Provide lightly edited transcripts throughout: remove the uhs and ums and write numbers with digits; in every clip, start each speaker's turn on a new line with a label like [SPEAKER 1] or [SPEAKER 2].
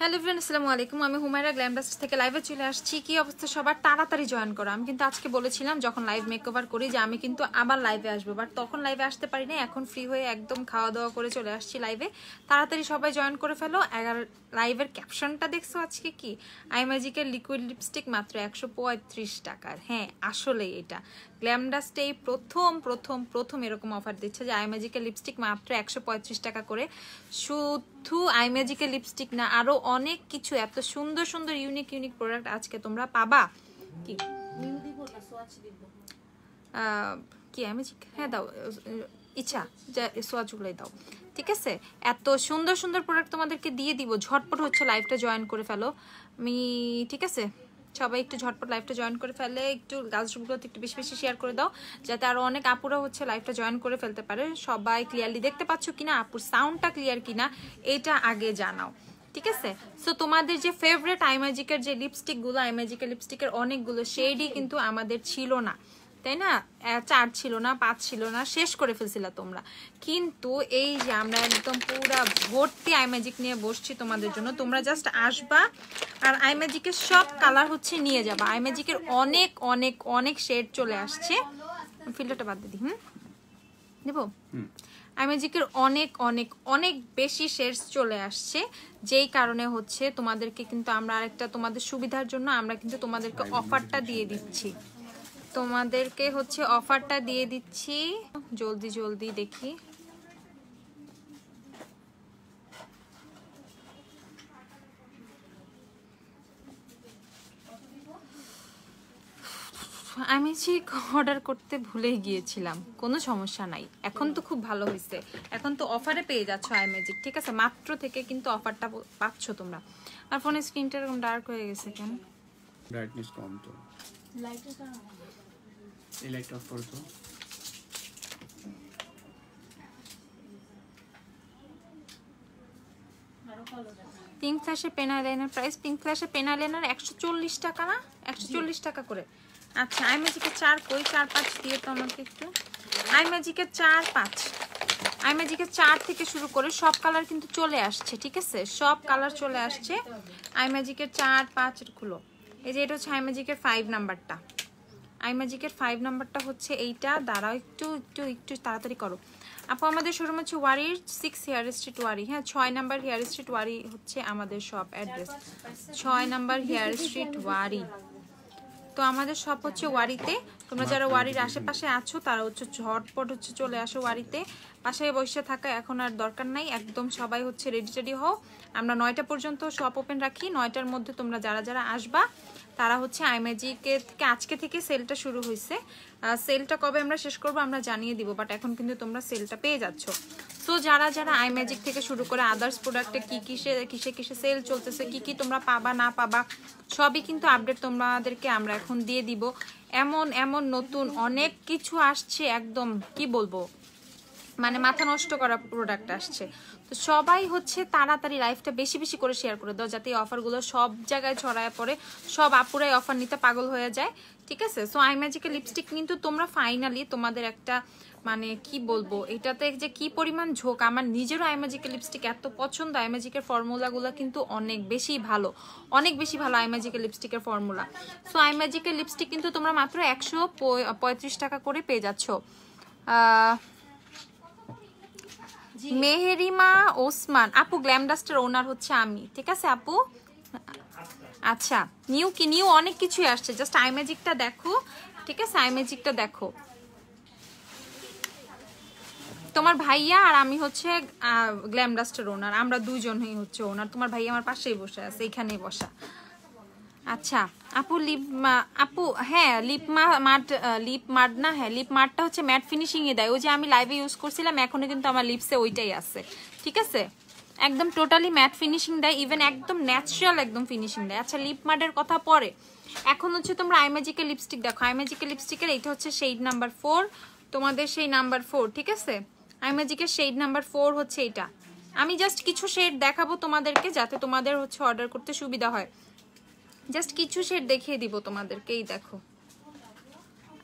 [SPEAKER 1] Hello everyone, আসসালামু আলাইকুম। আমি হুমায়রা গ্ল্যামডাস্ট থেকে লাইভে চলে আসছি। কি অবস্থা সবার? তাড়াতাড়ি জয়েন করো। আমি কিন্তু আজকে বলেছিলাম যখন লাইভ মেকওভার করি যে আমি কিন্তু আবার লাইভে আসবো, বাট তখন লাইভে আসতে পারি না। এখন ফ্রি হয়ে একদম খাওয়া দাওয়া করে চলে আসছি লাইভে। তাড়াতাড়ি সবাই জয়েন করে ফেলো। লাইভের ক্যাপশনটা দেখছো আজকে কি? আই ম্যাজিকের লিকুইড লিপস্টিক মাত্র 135 টাকার। হ্যাঁ, আসলেই এটা গ্ল্যামডাস্টে এই প্রথম এরকম অফার দিচ্ছে যে আই ম্যাজিকের লিপস্টিক মাত্র 135 টাকা করে। শুধু আই ম্যাজিকের লিপস্টিক না, আরো অনেক কিছু, এত সুন্দর সুন্দর ইউনিক প্রোডাক্ট আজকে তোমরা পাবা। কি কি আই ম্যাজিক? হ্যাঁ দাও, ইচ্ছা যা সোয়াচগুলোই দাও, ঠিক আছে? এত সুন্দর সুন্দর প্রোডাক্ট তোমাদেরকে দিয়ে দিব। ঝটপট হচ্ছে লাইভটা জয়েন করে ফেলো আমি, ঠিক আছে? সবাই একটু ঝটপট লাইভটা জয়েন করে ফেলে, একটু গার্লস গ্রুপগুলোতে একটু বেশি বেশি শেয়ার করে দাও, যাতে আরো অনেক আপুরা হচ্ছে লাইভটা জয়েন করে ফেলতে পারে। সবাই ক্লিয়ারলি দেখতে পাচ্ছ কিনা, আপুর সাউন্ডটা ক্লিয়ার কিনা এটা আগে জানাও, ঠিক আছে? সো তোমাদের যে ফেভারিট আই ম্যাজিকের যে লিপস্টিকগুলো, আই ম্যাজিকের লিপস্টিকের অনেকগুলো শেডই কিন্তু আমাদের ছিল না, তাই না? 4 ছিল না, 5 ছিল না, শেষ করে ফেলছিল তোমরা। কিন্তু এই যে আমরা একদম পুরা ভর্তি আই ম্যাজিক নিয়ে বসছি তোমাদের জন্য। তোমরা জাস্ট আসবা আর আই ম্যাজিকের সব কালার হচ্ছে নিয়ে যাবা। আই ম্যাজিকের অনেক অনেক অনেক শেড চলে আসছে। ফিল্টারটা বাদ দিই, দেবো। আই ম্যাজিকের অনেক অনেক অনেক বেশি শেডস চলে আসছে, যেই কারণে হচ্ছে তোমাদেরকে কিন্তু আমরা আরেকটা তোমাদের সুবিধার জন্য আমরা কিন্তু তোমাদেরকে অফারটা দিয়ে দিচ্ছি। জলদি দেখি। আমি ঠিক অর্ডার করতে ভুলে গিয়েছিলাম, কোনো সমস্যা নাই, এখন তো খুব ভালো হয়েছে। এখন তো অফারে পেয়ে যাচ্ছ আই ম্যাজিক, ঠিক আছে? মাত্র থেকে কিন্তু অফারটা পাচ্ছ তোমরা। আর ফোনের স্ক্রিনটা এরকম ডার্ক হয়ে গেছে কেন?
[SPEAKER 2] ব্রাইটনেস কম তো, লাইটটা এই লাইট অফ করো তো।
[SPEAKER 1] পিঙ্ক ফ্ল্যাশের পেন আইলাইনার প্রাইস, পিঙ্ক ফ্ল্যাশের পেন আইলাইনার 140 টাকা না? 140 টাকা করে। আচ্ছা, আই ম্যাজিকের 4 কই? 4-5 দিয়ে তো আমাকে একটু। আই ম্যাজিকের 4-5, আই ম্যাজিকের 4 থেকে শুরু করে সব কালার কিন্তু চলে আসছে, ঠিক আছে? সব কালার চলে আসছে। আই ম্যাজিকের 4-5 খুলো। এই যে এটা হচ্ছে আই ম্যাজিকের 5 নাম্বারটা। আই ম্যাজিকের 5 নাম্বারটা হচ্ছে এইটা। দাঁড়াও, একটু তাড়াতাড়ি করো আপু। আমাদের শোরুম হচ্ছে ওয়ারির 6 হেয়ার স্ট্রিট ওয়ারি। হ্যাঁ, 6 নাম্বার হেয়ার স্ট্রিট ওয়ারি হচ্ছে আমাদের shop address. 6 number Hare street Wari. তো আমাদের শপ হচ্ছে ওয়ারিতে। তোমরা যারা ওয়ারির আশেপাশে আছো তারা হচ্ছে ঝটপট হচ্ছে চলে আসো ওয়ারিতে। পাশে বসে থাকা এখন আর দরকার নাই, একদম সবাই হচ্ছে রেডি হও। আমরা 9টা পর্যন্ত শপ ওপেন রাখি। 9টার মধ্যে তোমরা যারা আসবা তারা হচ্ছে আই ম্যাজিকের থেকে আজকে থেকে সেলটা শুরু হয়েছে। সেলটা কবে আমরা শেষ করবো আমরা জানিয়ে দিব, বাট এখন কিন্তু তোমরা সেলটা পেয়ে যাচ্ছ। সো যারা আই ম্যাজিক থেকে শুরু করে আদার্স প্রোডাক্টে কিসে সেল চলতেছে, কি তোমরা পাবা না পাবা সবই কিন্তু আপডেট তোমাদেরকে আমরা এখন দিয়ে দিব। এমন নতুন অনেক কিছু আসছে, একদম কি বলবো, মানে মাথা নষ্ট করা প্রোডাক্ট আসছে। তো সবাই হচ্ছে তাড়াতাড়ি লাইফটা বেশি বেশি করে শেয়ার করে দাও, যাতে এই অফারগুলো সব জায়গায় ছড়ায় পড়ে, সব আপুরাই অফার নিতে পাগল হয়ে যায়, ঠিক আছে? সো আই ম্যাজিকের লিপস্টিক কিন্তু তোমরা ফাইনালি তোমাদের একটা মানে কি বলবো, এটাতে যে কি পরিমাণ ঝোঁক। আমার নিজেরও আই ম্যাজিকের লিপস্টিক এত পছন্দ। আই ম্যাজিকের ফর্মুলাগুলো কিন্তু অনেক বেশি ভালো আই ম্যাজিকের লিপস্টিকের ফর্মুলা। সো আই ম্যাজিকের লিপস্টিক কিন্তু তোমরা মাত্র 135 টাকা করে পেয়ে যাচ্ছ। মেহেরিমা ওসমান আপু, গ্ল্যামডাস্টের ওনার হচ্ছে আমি, ঠিক আছে আপু? আচ্ছা, নিউ অনেক কিছুই আসছে, জাস্ট আই ম্যাজিকটা দেখো, ঠিক আছে? আই ম্যাজিকটা দেখো। তোমার ভাইয়া আর আমি হচ্ছে গ্ল্যামডাস্টের ওনার, আমরা দুইজনই হচ্ছে ওনার। তোমার ভাইয়া আমার পাশেই বসে আছে, এইখানেই বসা। আচ্ছা আপু, আপু হ্যাঁ লিপ মার্ট না? হ্যাঁ, লিপ মার্টটা হচ্ছে ম্যাট ফিনিশিং এ দেয়। ওই যে আমি লাইভে ইউজ করছিলাম, এখনো কিন্তু আমার লিপসে ওইটাই আছে, ঠিক আছে? একদম টোটালি ম্যাট ফিনিশিং দেয়, ইভেন একদম ন্যাচারাল একদম ফিনিশিং দেয়। আচ্ছা, লিপ মার্টের কথা পরে, এখন হচ্ছে তোমরা আই ম্যাজিকের লিপস্টিক দেখো। আই ম্যাজিকের লিপস্টিকের এইটা হচ্ছে শেড নাম্বার 4, তোমাদের সেই নাম্বার 4, ঠিক আছে? আই ম্যাজিকের শেড নাম্বার 4 হচ্ছে এইটা। আমি জাস্ট কিছু শেড দেখাবো তোমাদেরকে, যাতে তোমাদের হচ্ছে অর্ডার করতে সুবিধা হয়। জাস্ট কিছু শেড দেখিয়ে দিব তোমাদেরকে, এই দেখো।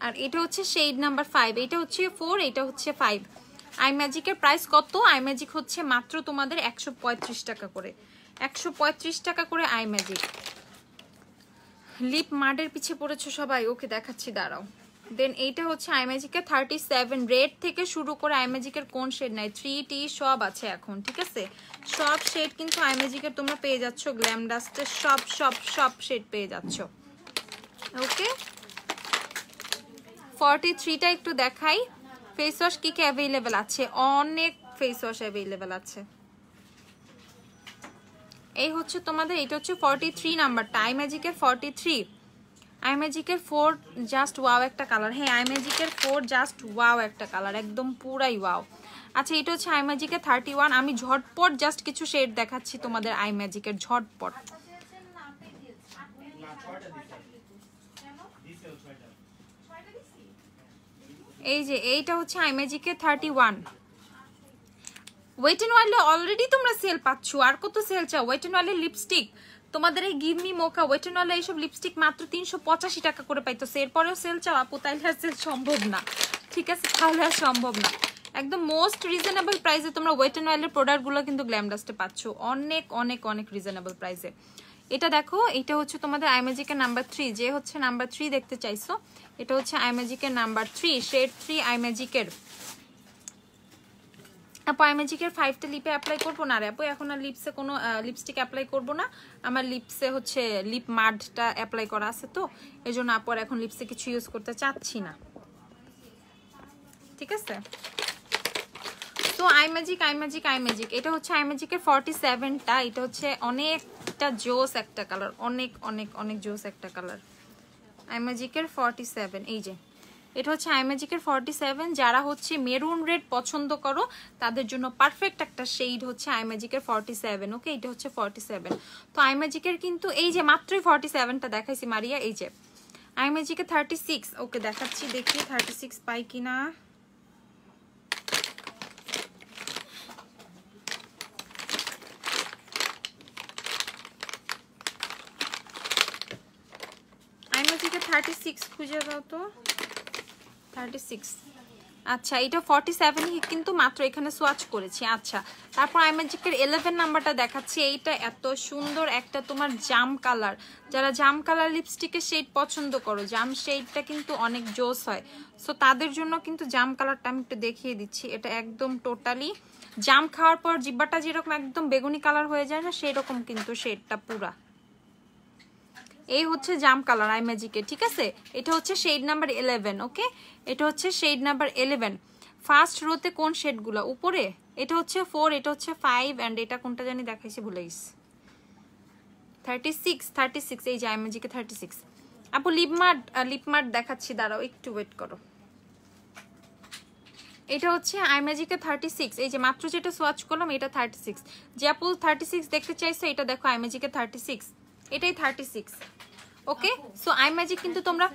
[SPEAKER 1] আর এটা হচ্ছে শেড নাম্বার 5, এটা হচ্ছে 4, এটা হচ্ছে 5। আই ম্যাজিকের প্রাইস কত? আই ম্যাজিক হচ্ছে মাত্র তোমাদের 135 টাকা করে, 135 টাকা করে আই ম্যাজিক। লিপ মার্ডের পিছে পড়েছো সবাই, ওকে দেখাচ্ছি দাঁড়াও। দেন এইটা হচ্ছে আই ম্যাজিকের 37, রেড থেকে শুরু করে আই ম্যাজিকের কোন শেড নাই, 3T সব আছে এখন, ঠিক আছে? সব শেড কিন্তু আই ম্যাজিকের তোমরা পেয়ে যাচ্ছ, গ্ল্যাম ডাস্টের সব সব সব শেড পেয়ে যাচ্ছ, ওকে। 43টা একটু দেখাই, ফেস ওয়াশ কি কি অ্যাভেলেবেল আছে, অনেক ফেস ওয়াশ অ্যাভেলেবেল আছে। এই হচ্ছে তোমাদের, এটা হচ্ছে 43 নাম্বারটা, আই ম্যাজিকের 43। আই ম্যাজিকের 4 জাস্ট ওয়াও একটা কালার, হ্যাঁ আই ম্যাজিকের 4 জাস্ট ওয়াও একটা কালার, একদম পুরাই ওয়াও। আচ্ছা এটা হচ্ছে আই ম্যাজিকের 31, আমি ঝটপট জাস্ট কিছু শেড দেখাচ্ছি তোমাদের আই ম্যাজিকের, ঝটপট। এই যে এইটা হচ্ছে আই ম্যাজিকের 31। ওয়েট এন্ড ওয়াইল্ডে অলরেডি তোমরা সেল পাচ্ছ, আর কত সেল চাও? ওয়েট এন্ড ওয়াইল্ডের লিপস্টিক তোমাদের এই give me mocha, wet and ওয়াইল্ডে এইসব লিপস্টিক মাত্র 385 টাকা করে পাইতেছে, এরপরেও সেল চাও আপু? তাইলে আর সেল সম্ভব না, ঠিক আছে? তাহলে আর সম্ভব না। একদম মোস্ট রিজনেবল প্রাইসে তোমরা ওয়েট এন্ড ওয়াইল্ডের প্রোডাক্টগুলো কিন্তু গ্ল্যাম ডাস্টে পাচ্ছ, অনেক অনেক অনেক রিজনেবল প্রাইসে। এটা দেখো, এটা হচ্ছে তোমাদের আই ম্যাজিকের নাম্বার 3, যে হচ্ছে নাম্বার 3 দেখতে চাইছো, এটা হচ্ছে আই ম্যাজিকের নাম্বার 3, শেড 3 আই ম্যাজিকের। আপু আই ম্যাজিকের 5টা লিপে অ্যাপ্লাই করবো না রে আপু, এখন আর লিপসে কোনো লিপস্টিক অ্যাপ্লাই করবো না, আমার লিপসে হচ্ছে লিপ মার্ডটা অ্যাপ্লাই করা আছে, তো এই জন্য আপু আর এখন লিপসে কিছু ইউজ করতে চাচ্ছি না, ঠিক আছে? তো I magic I magic I magic, এটা হচ্ছে আই ম্যাজিকের 47টা, এটা হচ্ছে অনেকটা জোস একটা কালার, অনেক অনেক অনেক জোস একটা কালার, আই ম্যাজিকের 47। এই যে এটা হচ্ছে আই ম্যাজিকের 47, যারা হচ্ছে মেরুন রেড পছন্দ করো তাদের জন্য পারফেক্ট একটা শেড হচ্ছে আই ম্যাজিকের 47, ওকে। এটা হচ্ছে 47। তো আই ম্যাজিকের কিন্তু এই যে মাত্রই 47টা দেখাইছি মারিয়া, এই যে আই ম্যাজিকের 36, ওকে দেখাচ্ছি, দেখি 36 পাই কিনা। আই ম্যাজিকের 36 খুঁজে দাও তো, 36। আচ্ছা এটা 47 কিন্তু মাত্র এখানে সোয়াচ করেছি। আচ্ছা তারপর আই ম্যাজিকের 11 নাম্বারটা দেখাচ্ছি, এইটা এত সুন্দর একটা তোমার জাম কালার, যারা জাম কালার লিপস্টিকের শেড পছন্দ করো, জাম শেডটা কিন্তু অনেক জোস হয়, সো তাদের জন্য কিন্তু জাম কালারটা আমি একটু দেখিয়ে দিচ্ছি। এটা একদম টোটালি জাম খাওয়ার পর জিব্বাটা যেরকম একদম বেগুনি কালার হয়ে যায় না, সেই রকম কিন্তু শেডটা পুরা। এই হচ্ছে জাম কালার আই ম্যাজিকে, ঠিক আছে? এটা হচ্ছে শেড নাম্বার 11, ওকে। এটা হচ্ছে শেড নাম্বার 11। ফার্স্ট রোতে কোন শেডগুলো? উপরে এটা হচ্ছে 4, এটা হচ্ছে 5 এন্ড এটা কোনটা জানি দেখাইছি ভুলে গেছি, 36। এই যে আই ম্যাজিকে 36। আপু লিপ মার্ট দেখাচ্ছি, দাঁড়াও একটু ওয়েট করো। এটা হচ্ছে আই ম্যাজিকে 36, এই যে মাত্র যেটা সোয়াচ করলাম এটা 36। যে আপু 36 দেখতে চাইছো, এটা দেখো আই ম্যাজিকে 36, এটাই 36, ওকে। সো আই ম্যাজিক কিন্তু তোমরা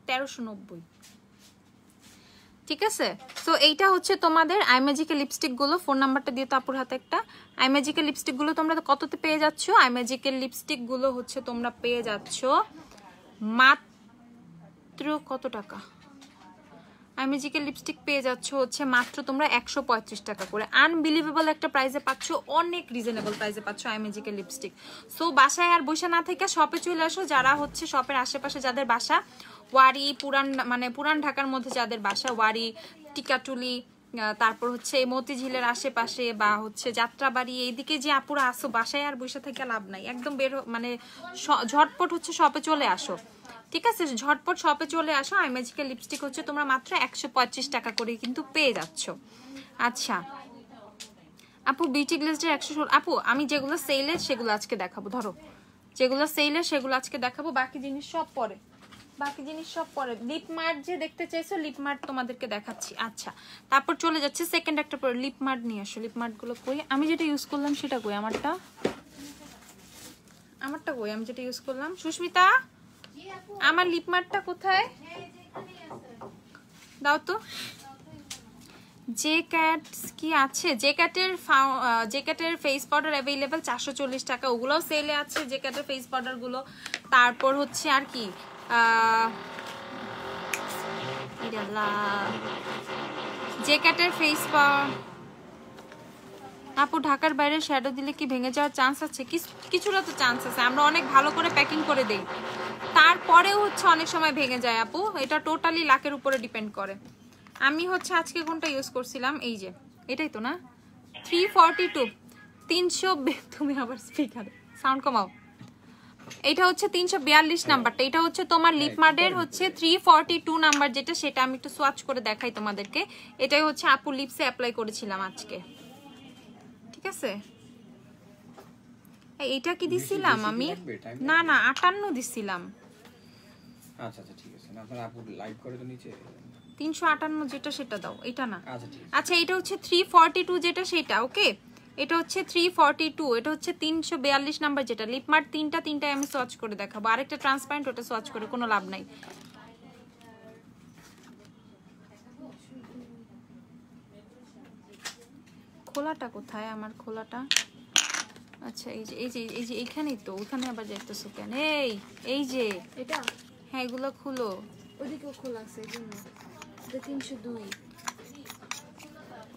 [SPEAKER 1] 1390, ঠিক আছে? সো এইটা হচ্ছে তোমাদের আই ম্যাজিকের লিপস্টিক গুলো। ফোন নাম্বারটা দিয়ে তো আপুর হাতে একটা। আই ম্যাজিকের লিপস্টিক গুলো তোমরা কততে পেয়ে যাচ্ছ? আই ম্যাজিকের লিপস্টিক গুলো হচ্ছে তোমরা পেয়ে যাচ্ছ মাত্র কত টাকা? আই ম্যাজিকের লিপস্টিক পেয়ে যাচ্ছ হচ্ছে মাত্র তোমরা 135 টাকা করে। আনবিলিভেবল একটা প্রাইসে পাচ্ছ, অনেক রিজনেবল প্রাইসে পাচ্ছ আই ম্যাজিকের লিপস্টিক। সো বাসায় আর বসে না থেকে শপে চলে আসো, যারা হচ্ছে শপের আশেপাশে যাদের বাসা, ওয়ারি পুরান ঢাকার মধ্যে যাদের বাসা, ওয়ারি, টিকাটুলি, তারপর হচ্ছে মতিঝিলের আশেপাশে বা হচ্ছে যাত্রাবাড়ি, এইদিকে যে আপুরা আসো, বাসায় আর বসে থেকে লাভ নাই, একদম ঝটপট হচ্ছে শপে চলে আসো, ঠিক আছে? ঝটপট শপে চলে আসো। আই ম্যাজিকের লিপস্টিক হচ্ছে তোমরা মাত্র 125 টাকা করে কিন্তু পেয়ে যাচ্ছ। আচ্ছা আপু বিউটি গ্লেজের 116, আপু আমি যেগুলো সেলের সেগুলো আজকে দেখাবো, ধরো যেগুলো সেলের সেগুলো আজকে দেখাবো, বাকি জিনিস সব পরে, লিপ মার্ট যে দেখতে চাইছো, লিপ মার্ট তোমাদেরকে দেখাচ্ছি। আচ্ছা তারপর চলে যাচ্ছে সেকেন্ড একটা পরে, লিপ মার্ট নিয়ে আসো। লিপ মার্ট গুলো কই, আমি যেটা ইউজ করলাম সেটা কই, আমারটা কই, আমি যেটা ইউজ করলাম। সুস্মিতা আমার লিপ মার্টটা কোথায় দাও তো। জে ক্যাট কি আছে? জে ক্যাটের ফেস পাউডার অ্যাভেলেবেল 440 টাকা, ওগুলোও সেলে আছে জে ক্যাটের ফেস পাউডার গুলো। তারপর হচ্ছে আর কি জ্যাকেটের ফেস পাওয়ার আপু ঢাকার বাইরে শ্যাডো দিলে কি ভেঙে যাওয়ার চান্স আছে? কিছুটা তো চান্স আছে, আমরা অনেক ভালো করে প্যাকিং করে দেই, তারপরেও হচ্ছে অনেক সময় ভেঙে যায় আপু। এটা টোটালি লাকের উপরে ডিপেন্ড করে। আমি হচ্ছে আজকে কোনটা ইউজ করছিলাম, এই যে এটাই তো না, 342 300। তুমি আবার স্পিকার সাউন্ড কমাও। এটা হচ্ছে 342 নাম্বারটা, এটা হচ্ছে তোমার লিপমার্ডের হচ্ছে 342 নাম্বার যেটা, সেটা আমি একটু সোয়াচ করে দেখাই তোমাদেরকে। এটাই হচ্ছে আপু লিপসে অ্যাপ্লাই করেছিলাম আজকে, ঠিক আছে? এইটা কি দিছিলাম আমি? না না 58 দিছিলাম।
[SPEAKER 2] আচ্ছা আচ্ছা ঠিক আছে, না আপনারা আপু লাইভ করে তো নিচে
[SPEAKER 1] 358 যেটা সেটা দাও, এটা না।
[SPEAKER 2] আচ্ছা ঠিক আছে।
[SPEAKER 1] আচ্ছা এটা হচ্ছে 342 যেটা সেটা, ওকে এটা হচ্ছে 342, এটা হচ্ছে 342 নাম্বার যেটা লিপমার্ট। তিনটা আমি সোয়াচ করে দেখাবো, আরেকটা ট্রান্সপারেন্ট, ওটা সোয়াচ করে কোনো লাভ নাই। খোলাটা কোথায় আমার? খোলাটা আচ্ছা এই যে এইখানেই তো, ওখানে আবার যাইতেছো কেন? এই যে
[SPEAKER 3] এটা,
[SPEAKER 1] হ্যাঁ এগুলো খুলো।
[SPEAKER 3] ওদিকেও খোলা আছে এজন্য। এটা 302।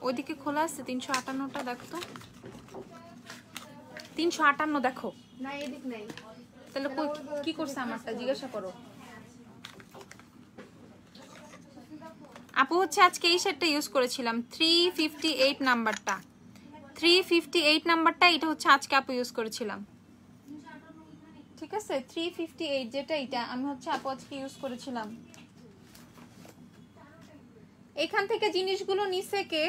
[SPEAKER 1] ওইদিকে খোলা আছে 358টা, দেখো তো 358 দেখো।
[SPEAKER 3] না এদিক নাই।
[SPEAKER 1] তাহলে কি করছে আমারটা জিজ্ঞাসা করো। আপু হচ্ছে আজকে এই সেটটা ইউজ করেছিলাম 358 নাম্বারটা, 358 নাম্বারটা এটা হচ্ছে আজকে আপু ইউজ করেছিলাম, ঠিক আছে? 358 যেটা এটা আমি হচ্ছে আপু আজকে ইউজ করেছিলাম। এখান থেকে জিনিসগুলো নিছে কে?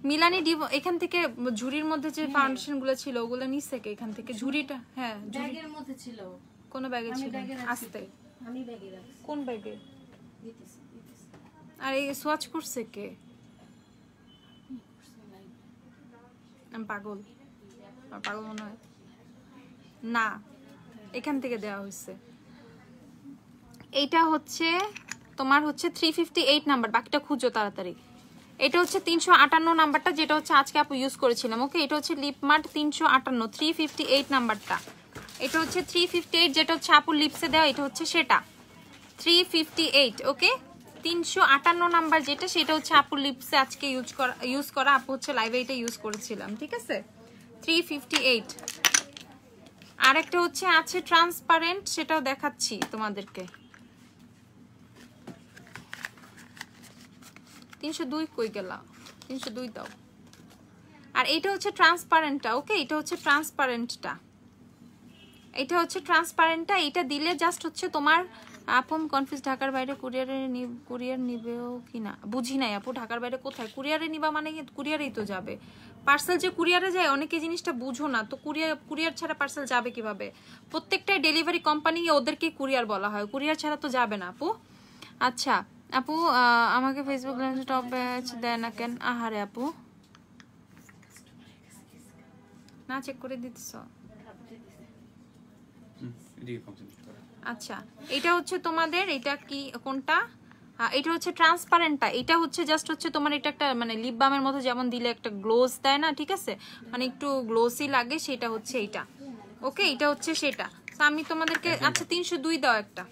[SPEAKER 1] মিলানি ডিভো এখান থেকে ঝুড়ির মধ্যে যে ফাউন্ডেশন গুলো ছিল ওগুলো নিছে কে এখান থেকে? ঝুড়িটা হ্যাঁ
[SPEAKER 3] ব্যাগের মধ্যে ছিল।
[SPEAKER 1] কোন ব্যাগে ছিল? আস্তে
[SPEAKER 3] আমি ব্যাগে রাখছি।
[SPEAKER 1] কোন ব্যাগে?
[SPEAKER 3] দিতেছি।
[SPEAKER 1] আর এই সোয়াচ করছে কে? আমি পাগল মনে হয় না, এখান থেকে দেওয়া হয়েছে। এইটা হচ্ছে তোমার হচ্ছে 358 নাম্বার, বাকিটা খুঁজো তাড়াতাড়ি। এটা হচ্ছে 358 নাম্বারটা যেটা হচ্ছে আজকে আপু ইউজ করেছিলাম, ওকে? এটা হচ্ছে লিপমার্ট 358 358 নাম্বারটা। এটা হচ্ছে 358 যেটা হচ্ছে আপু লিপসে দেওয়া, এটা হচ্ছে সেটা 358, ওকে? 358 নাম্বার যেটা সেটা হচ্ছে আপু লিপসে আজকে ইউজ করা আপু হচ্ছে লাইভে এটা ইউজ করেছিলাম, ঠিক আছে? 358। আরেকটা হচ্ছে আছে ট্রান্সপারেন্ট, সেটাও দেখাচ্ছি তোমাদেরকে। 302 কই গেলা? 302 দাও। আর এটা হচ্ছে ট্রান্সপারেন্টটা, ওকে? এটা হচ্ছে ট্রান্সপারেন্টটা, এটা দিলে জাস্ট হচ্ছে তোমার আপু কনফিউজ ঢাকার বাইরে কুরিয়ার নিবেও কিনা বুঝি নাই আপু। ঢাকার বাইরে কোথায় কুরিয়ারে নিবা? মানে কুরিয়ারেই তো যাবে। পার্সেল যে কুরিয়ারে যায় অনেকে জিনিসটা বুঝো না তো, কুরিয়ার ছাড়া পার্সেল যাবে কিভাবে? প্রত্যেকটা ডেলিভারি কোম্পানি ওদেরকে কুরিয়ার বলা হয়, কুরিয়ার ছাড়া তো যাবে না আপু। আচ্ছা আপু আমাকে ফেসবুক টপ ব্যাচ দেয় না কেন? আহারে আপু না চেক করে দিতেছ। আচ্ছা এটা হচ্ছে তোমাদের, এটা কি কোনটা? এটা হচ্ছে ট্রান্সপারেন্টটা, এটা হচ্ছে জাস্ট হচ্ছে তোমার এটা একটা মানে লিপ বামের মতো যেমন দিলে একটা গ্লোজ দেয় না, ঠিক আছে? মানে একটু গ্লোসি লাগে, সেটা হচ্ছে এইটা, ওকে? এটা হচ্ছে সেটা। তো আমি তোমাদেরকে আচ্ছা 302 দাও একটা,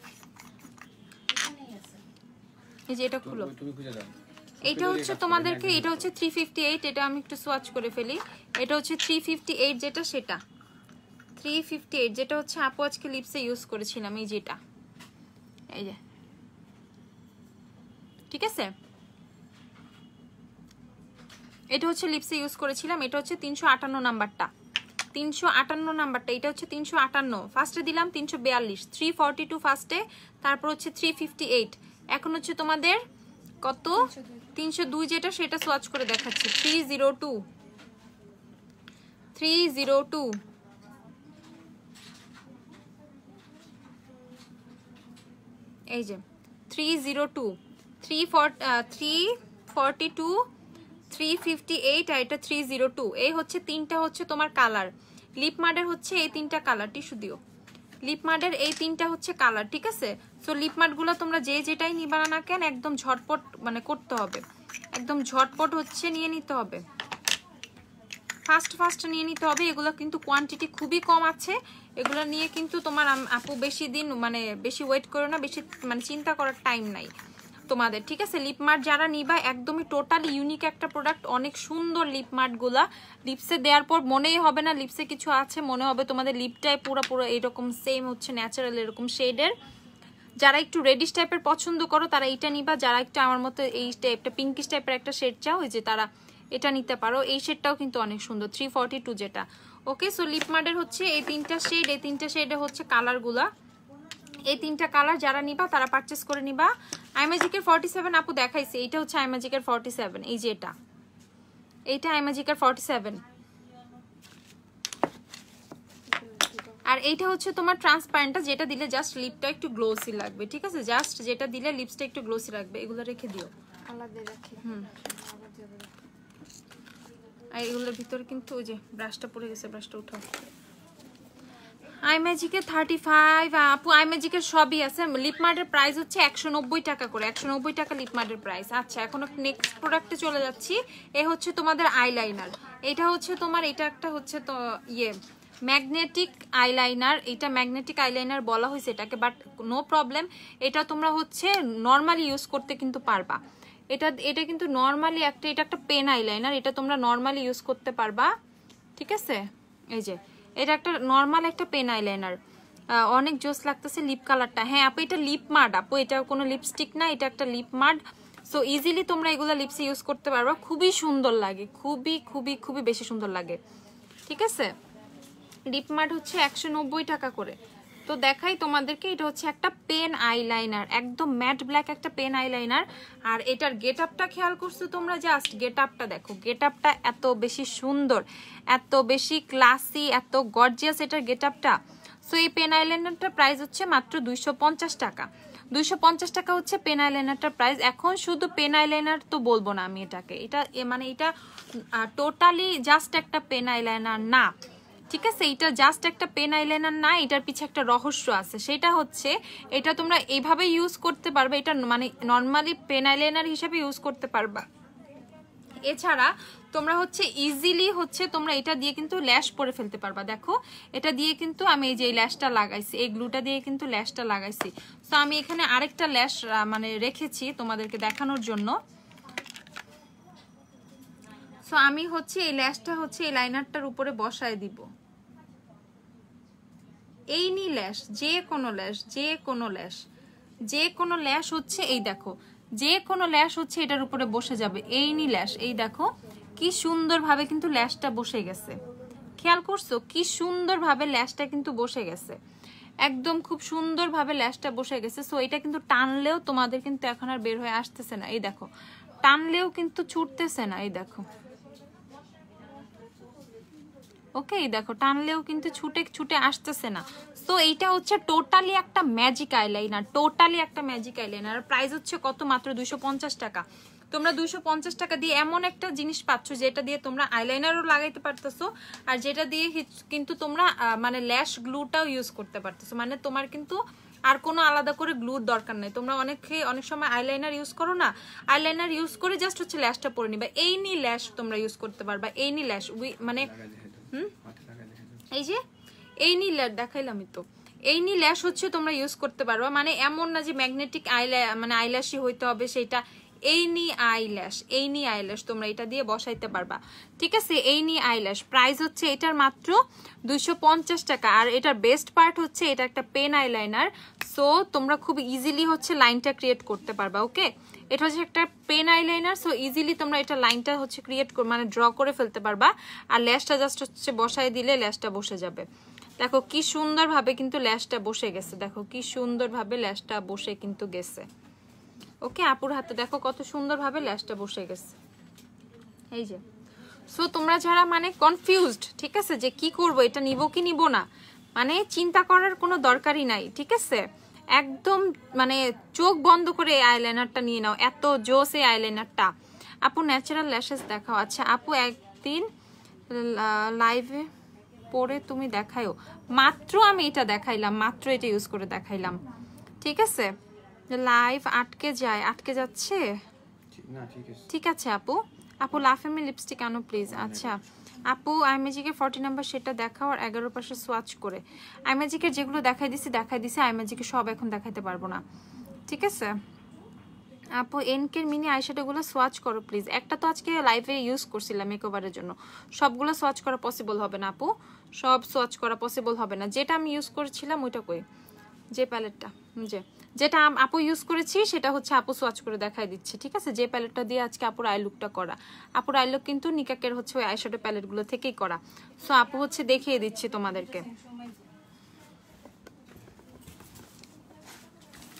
[SPEAKER 1] এই যে এটা খুলো। এটা হচ্ছে তোমাদেরকে, এটা হচ্ছে 358, এটা আমি একটু সোয়াচ করে ফেলি। এটা হচ্ছে 358 যেটা সেটা 358 যেটা হচ্ছে আপু আজকে লিপসে ইউজ করেছিলাম, এই যেটা, এই যে, ঠিক আছে? এটা হচ্ছে লিপসে ইউজ করেছিলাম। এটা হচ্ছে 358 নাম্বারটা, 358 নাম্বারটা। এটা হচ্ছে 358, ফার্স্টে দিলাম 342, 342 ফার্স্টে, তারপর হচ্ছে 358। এখন হচ্ছে তোমাদের কত? 302 যেটা সেটা সোয়াচ করে দেখাচ্ছি। 302 এই যে 302 342 358 আর এটা 302। এই হচ্ছে তিনটা হচ্ছে তোমার কালার। লিপমার্ডের হচ্ছে এই তিনটা কালার, টিস্যু দিও। লিপমার্ডের এই তিনটা হচ্ছে কালার, ঠিক আছে? সো লিপমার্ড গুলো তোমরা যেটাই নিবা না কেন একদম ঝটপট মানে করতে হবে, একদম ঝটপট হচ্ছে নিয়ে নিতে হবে। ফাস্ট নিয়ে নিতে হবে। এগুলো কিন্তু কোয়ান্টিটি খুবই কম আছে, এগুলো নিয়ে কিন্তু তোমার আপু বেশি দিন মানে বেশি ওয়েট করো না, বেশি মানে চিন্তা করার টাইম নাই তোমাদের, ঠিক আছে। লিপ মার্ট যারা নিবা একদমই টোটালি ইউনিক একটা প্রোডাক্ট, অনেক সুন্দর লিপ মার্টগুলা। লিপসে দেওয়ার পর মনেই হবে না লিপসে কিছু আছে, মনে হবে তোমাদের লিপটাই পুরো এরকম সেম হচ্ছে ন্যাচারাল এরকম শেডের। যারা একটু রেডিশ টাইপের পছন্দ করো তারা এটা নিবা, যারা একটু আমার মতো এই টাইপটা পিঙ্কিশ টাইপের একটা শেড চাও ওই যে তারা এটা নিতে পারো। এই শেডটাও কিন্তু অনেক সুন্দর 342 যেটা। ওকে, সো লিপ মার্টের হচ্ছে এই তিনটা শেড, এই তিনটা শেডে হচ্ছে কালারগুলা, এই তিনটা কালার যারা নিবা তারা পারচেস করে নিবা। আইম্যাজিকের 47 আপু দেখাইছে, এইটা হচ্ছে আইম্যাজিকের 47, এই যে এইটা আইম্যাজিকের 47। আর এইটা হচ্ছে তোমার ট্রান্সপারেন্টটা, যেটা দিলে জাস্ট লিপটা একটু গ্লোসি লাগবে, ঠিক আছে। জাস্ট যেটা দিলে লিপসটা একটু গ্লোসি লাগবে, এগুলো রেখে দিও।
[SPEAKER 3] আলাদা রাখি।
[SPEAKER 1] আর এগুলোর ভিতরে কিন্তু ওই যে ব্রাশটা পড়ে গেছে, ব্রাশটা উঠাও। আইম্যাজিকের 35 আপু, আইম্যাজিকের সবই আছে। লিপ মার্টের প্রাইস হচ্ছে 190 টাকা করে, 190 টাকা লিপ মার্টের প্রাইস। আচ্ছা, এখন নেক্সট প্রোডাক্টে চলে যাচ্ছি। এ হচ্ছে তোমাদের আইলাইনার, এটা হচ্ছে তোমার, এটা একটা হচ্ছে তো ম্যাগনেটিক আইলাইনার। এটা ম্যাগনেটিক আইলাইনার বলা হয়েছে এটাকে, বাট নো প্রবলেম, এটা তোমরা হচ্ছে নর্মালি ইউজ করতে কিন্তু পারবা। এটা কিন্তু নর্মালি এটা একটা পেন আইলাইনার, এটা তোমরা নর্মালি ইউজ করতে পারবা, ঠিক আছে। এই যে এটা একটা নর্মাল একটা পেন আইলাইনার, অনেক জোস লাগতেছে লিপ কালারটা। হ্যাঁ আপু, এটা লিপ মার্ড আপু, এটা কোনো লিপস্টিক না, এটা একটা লিপ মার্ড। সো ইজিলি তোমরা এগুলো লিপসে ইউজ করতে পারবা, খুবই সুন্দর লাগে, খুবই খুবই খুবই বেশি সুন্দর লাগে, ঠিক আছে। লিপ মার্ট হচ্ছে 190 টাকা করে। তো দেখাই তোমাদেরকে, এটা হচ্ছে একটা পেন আইলাইনার, একদম ম্যাট ব্ল্যাক একটা পেন আইলাইনার। আর এটার গেট আপটা খেয়াল করছো তোমরা, জাস্ট গেট আপটা দেখো, গেট আপটা এত বেশি সুন্দর, এত বেশি ক্লাসি, এত গর্জিয়াস এটার গেট আপটা। সো এই পেন আইলাইনারটার প্রাইস হচ্ছে মাত্র 250 টাকা। 250 টাকা হচ্ছে পেন আইলাইনারটার প্রাইস। এখন শুধু পেন আইলাইনার তো বলবো না আমি এটাকে, এটা মানে এটা টোটালি জাস্ট একটা পেন আইলাইনার না, ঠিক আছে। এটা জাস্ট একটা পেন আইলাইনার না, এটার পিছে একটা রহস্য আছে। সেটা হচ্ছে এটা তোমরা এইভাবে ইউজ করতে পারবে, এটা মানে নর্মালি পেন আইলাইনার হিসেবে ইউজ করতে পারবা। এছাড়া তোমরা হচ্ছে ইজিলি হচ্ছে তোমরা এটা দিয়ে কিন্তু ল্যাশ পরে ফেলতে পারবা। দেখো এটা দিয়ে কিন্তু আমি এই যে ল্যাশটা লাগাইছি, এই গ্লুটা দিয়ে কিন্তু ল্যাশটা লাগাইছি। তো আমি এখানে আরেকটা ল্যাশ মানে রেখেছি তোমাদেরকে দেখানোর জন্য। সো আমি হচ্ছে এই ল্যাশটা হচ্ছে এই লাইনারটার উপরে বসায় দিব। এই নি ল্যাশ, যে কোনো ল্যাশ, যে কোনো ল্যাশ, যে কোনো ল্যাশ হচ্ছে এই দেখো, যে কোনো ল্যাশ হচ্ছে এটার উপরে বসে যাবে। এই নি ল্যাশ, এই দেখো কি সুন্দরভাবে কিন্তু ল্যাশটা বসে গেছে, খেয়াল করছো কি সুন্দরভাবে ল্যাশটা কিন্তু বসে গেছে, একদম খুব সুন্দরভাবে ল্যাশটা বসে গেছে। সো এটা কিন্তু টানলেও তোমাদের কিন্তু এখন আর বের হয়ে আসতেছে না, এই দেখো টানলেও কিন্তু ছুটতেছে না, এই দেখো। ওকে, দেখো টানলেও কিন্তু ছুটে আসতেছে না। তো এইটা হচ্ছে টোটালি একটা ম্যাজিক আইলাইনার, টোটালি একটা ম্যাজিক আইলাইনার। প্রাইস হচ্ছে কত, মাত্র 250 টাকা। তোমরা 250 টাকা দিয়ে এমন একটা জিনিস পাচ্ছ যেটা দিয়ে তোমরা আইলাইনারও লাগাইতে পারতেছো, আর যেটা দিয়ে কিন্তু তোমরা মানে ল্যাশ গ্লুটাও ইউজ করতে পারতেছো। মানে তোমার কিন্তু আর কোনো আলাদা করে গ্লুর দরকার নেই। তোমরা অনেক সময় আইলাইনার ইউজ করো না, আইলাইনার ইউজ করে জাস্ট হচ্ছে ল্যাশটা পরে নিবা। এই নি ল্যাশ তোমরা ইউজ করতে পারবা, এই নি ল্যাশ মানে এই যে এই নি ল্যাশ দেখাইলামই তো, এই নি ল্যাশ হচ্ছে তোমরা ইউজ করতে পারবা। মানে এমন না যে ম্যাগনেটিক মানে আইল্যাশই হইতে হবে সেটা, এই নি আইল্যাশ, এই নি আইল্যাশ তোমরা এটা দিয়ে বসাইতে পারবা, ঠিক আছে। এই নি আইল্যাশ প্রাইস হচ্ছে এটার মাত্র 250 টাকা। আর এটার বেস্ট পার্ট হচ্ছে এটা একটা পেন আইলাইনার, সো তোমরা খুব ইজিলি হচ্ছে লাইনটা ক্রিয়েট করতে পারবা। ওকে, এটা হচ্ছে একটা পেন আইলাইনার, সো ইজিলি তোমরা এটা লাইনটা হচ্ছে ক্রিয়েট মানে ড্র করে ফেলতে পারবা। আর ল্যাশটা জাস্ট হচ্ছে বসায় দিলে ল্যাশটা বসে যাবে। দেখো কি সুন্দরভাবে কিন্তু ল্যাশটা বসে গেছে, দেখো কি সুন্দরভাবে ল্যাশটা বসে কিন্তু গেছে। ওকে, আপুর হাতে দেখো কত সুন্দরভাবে ল্যাশটা বসে গেছে, এই যে। সো তোমরা যারা মানে কনফিউজড, ঠিক আছে, যে কি করব, এটা নিব কি নিব না, মানে চিন্তা করার কোনো দরকারই নাই, ঠিক আছে। একদম মানে চোখ বন্ধ করে এই আইলাইনারটা নিয়ে নাও, এত জোস এই আইলাইনারটা। আপু ন্যাচারাল ল্যাশেস দেখাও। আচ্ছা আপু একদিন লাইভে পরে তুমি দেখাইও, মাত্র আমি এটা দেখাইলাম, মাত্র এটা ইউজ করে দেখাইলাম, ঠিক আছে। লাইভ আটকে যাচ্ছে, ঠিক আছে আপু। আপু লাফেমি লিপস্টিক আনো প্লিজ। আচ্ছা আপু আইম্যাজিকের 40 নাম্বার সেটা দেখাও আর 11 পাশে সোয়াচ করে। আইম্যাজিকের যেগুলো দেখাই দিছি আইম্যাজিকে সব এখন দেখাইতে পারবো না, ঠিক আছে আপু। এনকের মিনি আইশ্যাডোগুলো সোয়াচ করো প্লিজ। একটা তো আজকে লাইভে ইউজ করছিলাম মেকওভারের জন্য, সবগুলো সোয়াচ করা পসিবল হবে না আপু, সব সোয়াচ করা পসিবল হবে না। যেটা আমি ইউজ করেছিলাম ওইটা কই, যে প্যালেটটা যেটা আপু ইউজ করেছি সেটা হচ্ছে আপু সোয়াচ করে দেখাই দিচ্ছে, ঠিক আছে। যে প্যালেটটা দিয়ে আজকে আপুর আই লুকটা করা, আপুর আই লুক কিন্তু নিকাকের হচ্ছে ওই আইশ্যাডো প্যালেটগুলো থেকেই করা। সো আপু হচ্ছে দেখিয়ে দিচ্ছি তোমাদেরকে।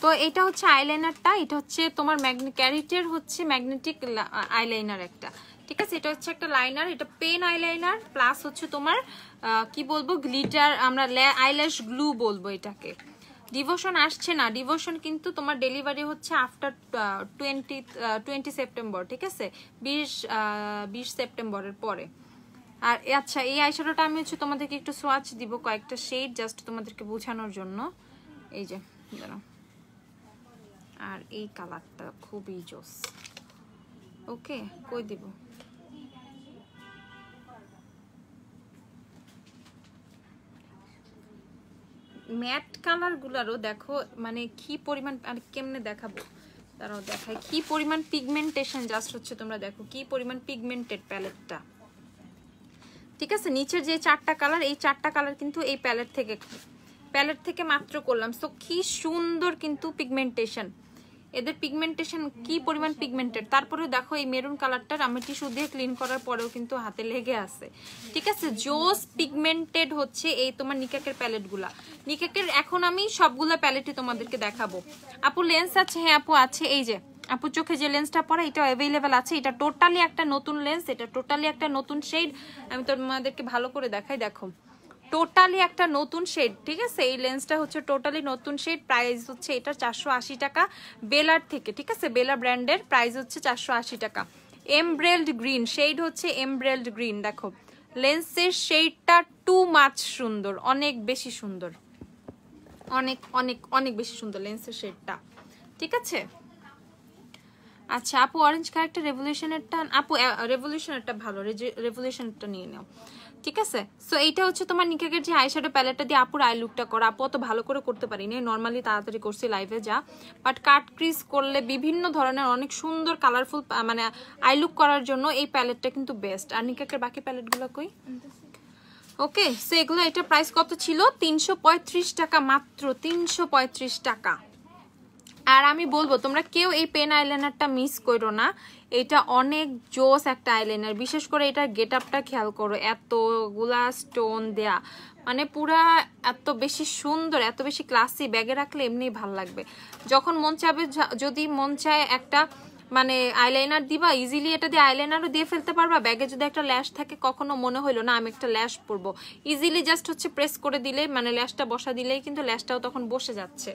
[SPEAKER 1] তো এটা হচ্ছে আইলাইনারটা, এটা হচ্ছে তোমার ক্যারিটের হচ্ছে ম্যাগনেটিক আইলাইনার একটা, ঠিক আছে। এটা হচ্ছে একটা লাইনার, এটা পেন আইলাইনার প্লাস হচ্ছে তোমার কি বলবো গ্লিটার, আমরা আইল্যাশ গ্লু বলবো এটাকে। ডিভোশন আসছে না, ডিভোশন কিন্তু তোমার ডেলিভারি হচ্ছে আফটার 20 সেপ্টেম্বর, ঠিক আছে, 20 সেপ্টেম্বরের পরে। আর আচ্ছা এই আইশ্যাডোটা আমি হচ্ছে তোমাদেরকে একটু সোয়াচ দিব, কয়েকটা শেড জাস্ট তোমাদেরকে বোঝানোর জন্য। এই যে দাঁড়াও, আর এই কালারটা খুবই জোস। ওকে কই দিব, ম্যাট কালার গুলারও দেখো মানে কি পরিমাণ, আর কেমনে দেখাবো তারাও দেখায় কি পরিমাণ পিগমেন্টেশন, জাস্ট হচ্ছে তোমরা দেখো কি পরিমাণ পিগমেন্টেড প্যালেটটা, ঠিক আছে। নিচের যে 4টা কালার, এই 4টা কালার কিন্তু এই প্যালেট থেকে মাত্র করলাম। সো কি সুন্দর কিন্তু পিগমেন্টেশন, এদের পিগমেন্টেশন কি পরিমাণ পিগমেন্টেড। তারপরে দেখো এই মেরুন কালারটার আমি টিস্যু দিয়ে ক্লিন করার পরেও কিন্তু হাতে লেগে আছে, ঠিক আছে। জোস পিগমেন্টেড হচ্ছে এই তোমার নিকাকের প্যালেটগুলা। নিকাকের এখন আমি সবগুলা প্যালেটই তোমাদেরকে দেখাবো। আপু লেন্স আছে? হ্যাঁ আপু আছে, এই যে আপু চোখে যে লেন্সটা পরে এটা অ্যাভেলেবেল আছে। এটা টোটালি একটা নতুন লেন্স, এটা টোটালি একটা নতুন শেড। আমি তোমাদেরকে ভালো করে দেখাই, দেখো টোটালি একটা নতুন শেড, ঠিক আছে। এই লেন্সটা হচ্ছে টোটালি নতুন শেড, প্রাইস হচ্ছে এটা 480 টাকা বেলার থেকে, ঠিক আছে। বেলা ব্র্যান্ডের প্রাইস হচ্ছে 480 টাকা। এমব্রেলড গ্রিন শেড হচ্ছে এমব্রেলড গ্রিন, দেখো লেন্সের শেডটা টু মাচ সুন্দর, অনেক বেশি সুন্দর, অনেক অনেক অনেক বেশি সুন্দর লেন্সের শেডটা, ঠিক আছে। আচ্ছা আপু অরেঞ্জ কালারটা রেভলিউশনেরটা, আপু রেভলিউশনেরটা ভালো, রেভলিউশনেরটা নিয়ে নাও, ঠিক আছে। সো এইটা হচ্ছে তোমার নিকাকের যে আইশ্যাডো প্যালেটটা দিয়ে আপুর আই লুকটা করা। আপু অত ভালো করে করতে পারিনি, নর্মালি তাড়াতাড়ি করছি লাইভে যা, বাট কাট ক্রিজ করলে বিভিন্ন ধরনের অনেক সুন্দর কালারফুল মানে আই লুক করার জন্য এই প্যালেটটা কিন্তু বেস্ট। আর নিকাকের বাকি প্যালেটগুলো কই? ওকে সো এগুলো, এটা প্রাইস কত ছিল? 335 টাকা, মাত্র 335 টাকা। আর আমি বলবো তোমরা কেউ এই পেন আইলাইনারটা মিস করো না, এটা অনেক জোস একটা আইলাইনার। বিশেষ করে এটার গেট আপটা খেয়াল করো, এতগুলা স্টোন দেয়া, মানে পুরা এত বেশি সুন্দর, এত বেশি ক্লাসি। ব্যাগে রাখলে এমনি ভাল লাগবে। যখন মন চাবে, যদি মন চায় একটা মানে আইলাইনার দিবা, ইজিলি এটা দিয়ে আইলাইনারও দিয়ে ফেলতে পারবা। ব্যাগে যদি একটা ল্যাশ থাকে, কখনো মনে হইলো না আমি একটা ল্যাশ পরবো, ইজিলি জাস্ট হচ্ছে প্রেস করে দিলে, মানে ল্যাশটা বসা দিলেই কিন্তু ল্যাশটাও তখন বসে যাচ্ছে।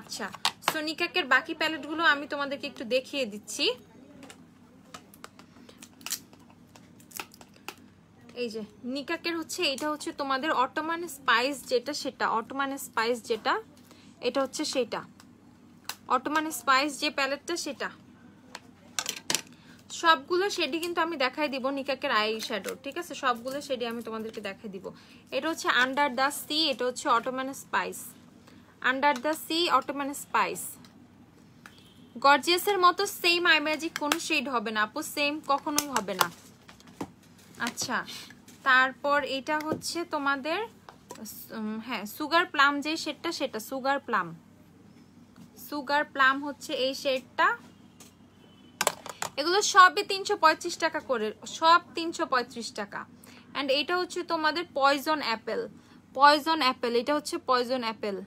[SPEAKER 1] আচ্ছা সো নিকাকের বাকি প্যালেটগুলো আমি তোমাদেরকে একটু দেখিয়ে দিচ্ছি। এই যে নিকাকের হচ্ছে এটা হচ্ছে তোমাদের অটোমান স্পাইস যেটা, সেটা অটোমান স্পাইস যেটা, এটা হচ্ছে সেটা অটোমান স্পাইস যে প্যালেটটা সেটা। সবগুলো শেডই কিন্তু আমি দেখাই দিব নিকাকের আই শ্যাডো, ঠিক আছে। সবগুলো শেডই আমি তোমাদেরকে দেখাই দিব। এটা হচ্ছে আন্ডার দ্য সি, এটা হচ্ছে Ottoman spice, under the sea Ottoman spice. গর্জিয়াসের মতো সেম আই ম্যাজিক কোনো শেড হবে না আপু, সেম কখনোই হবে না। আচ্ছা তারপর এটা হচ্ছে তোমাদের হ্যাঁ সুগার প্লাম যে শেডটা, সেটা সুগার প্লাম, সুগার প্লাম হচ্ছে এই শেডটা। এগুলো সবই 335 টাকা করে, সব 335 টাকা। অ্যান্ড এটা হচ্ছে তোমাদের পয়জন অ্যাপেল, পয়জন অ্যাপেল, এটা হচ্ছে পয়জন অ্যাপেল।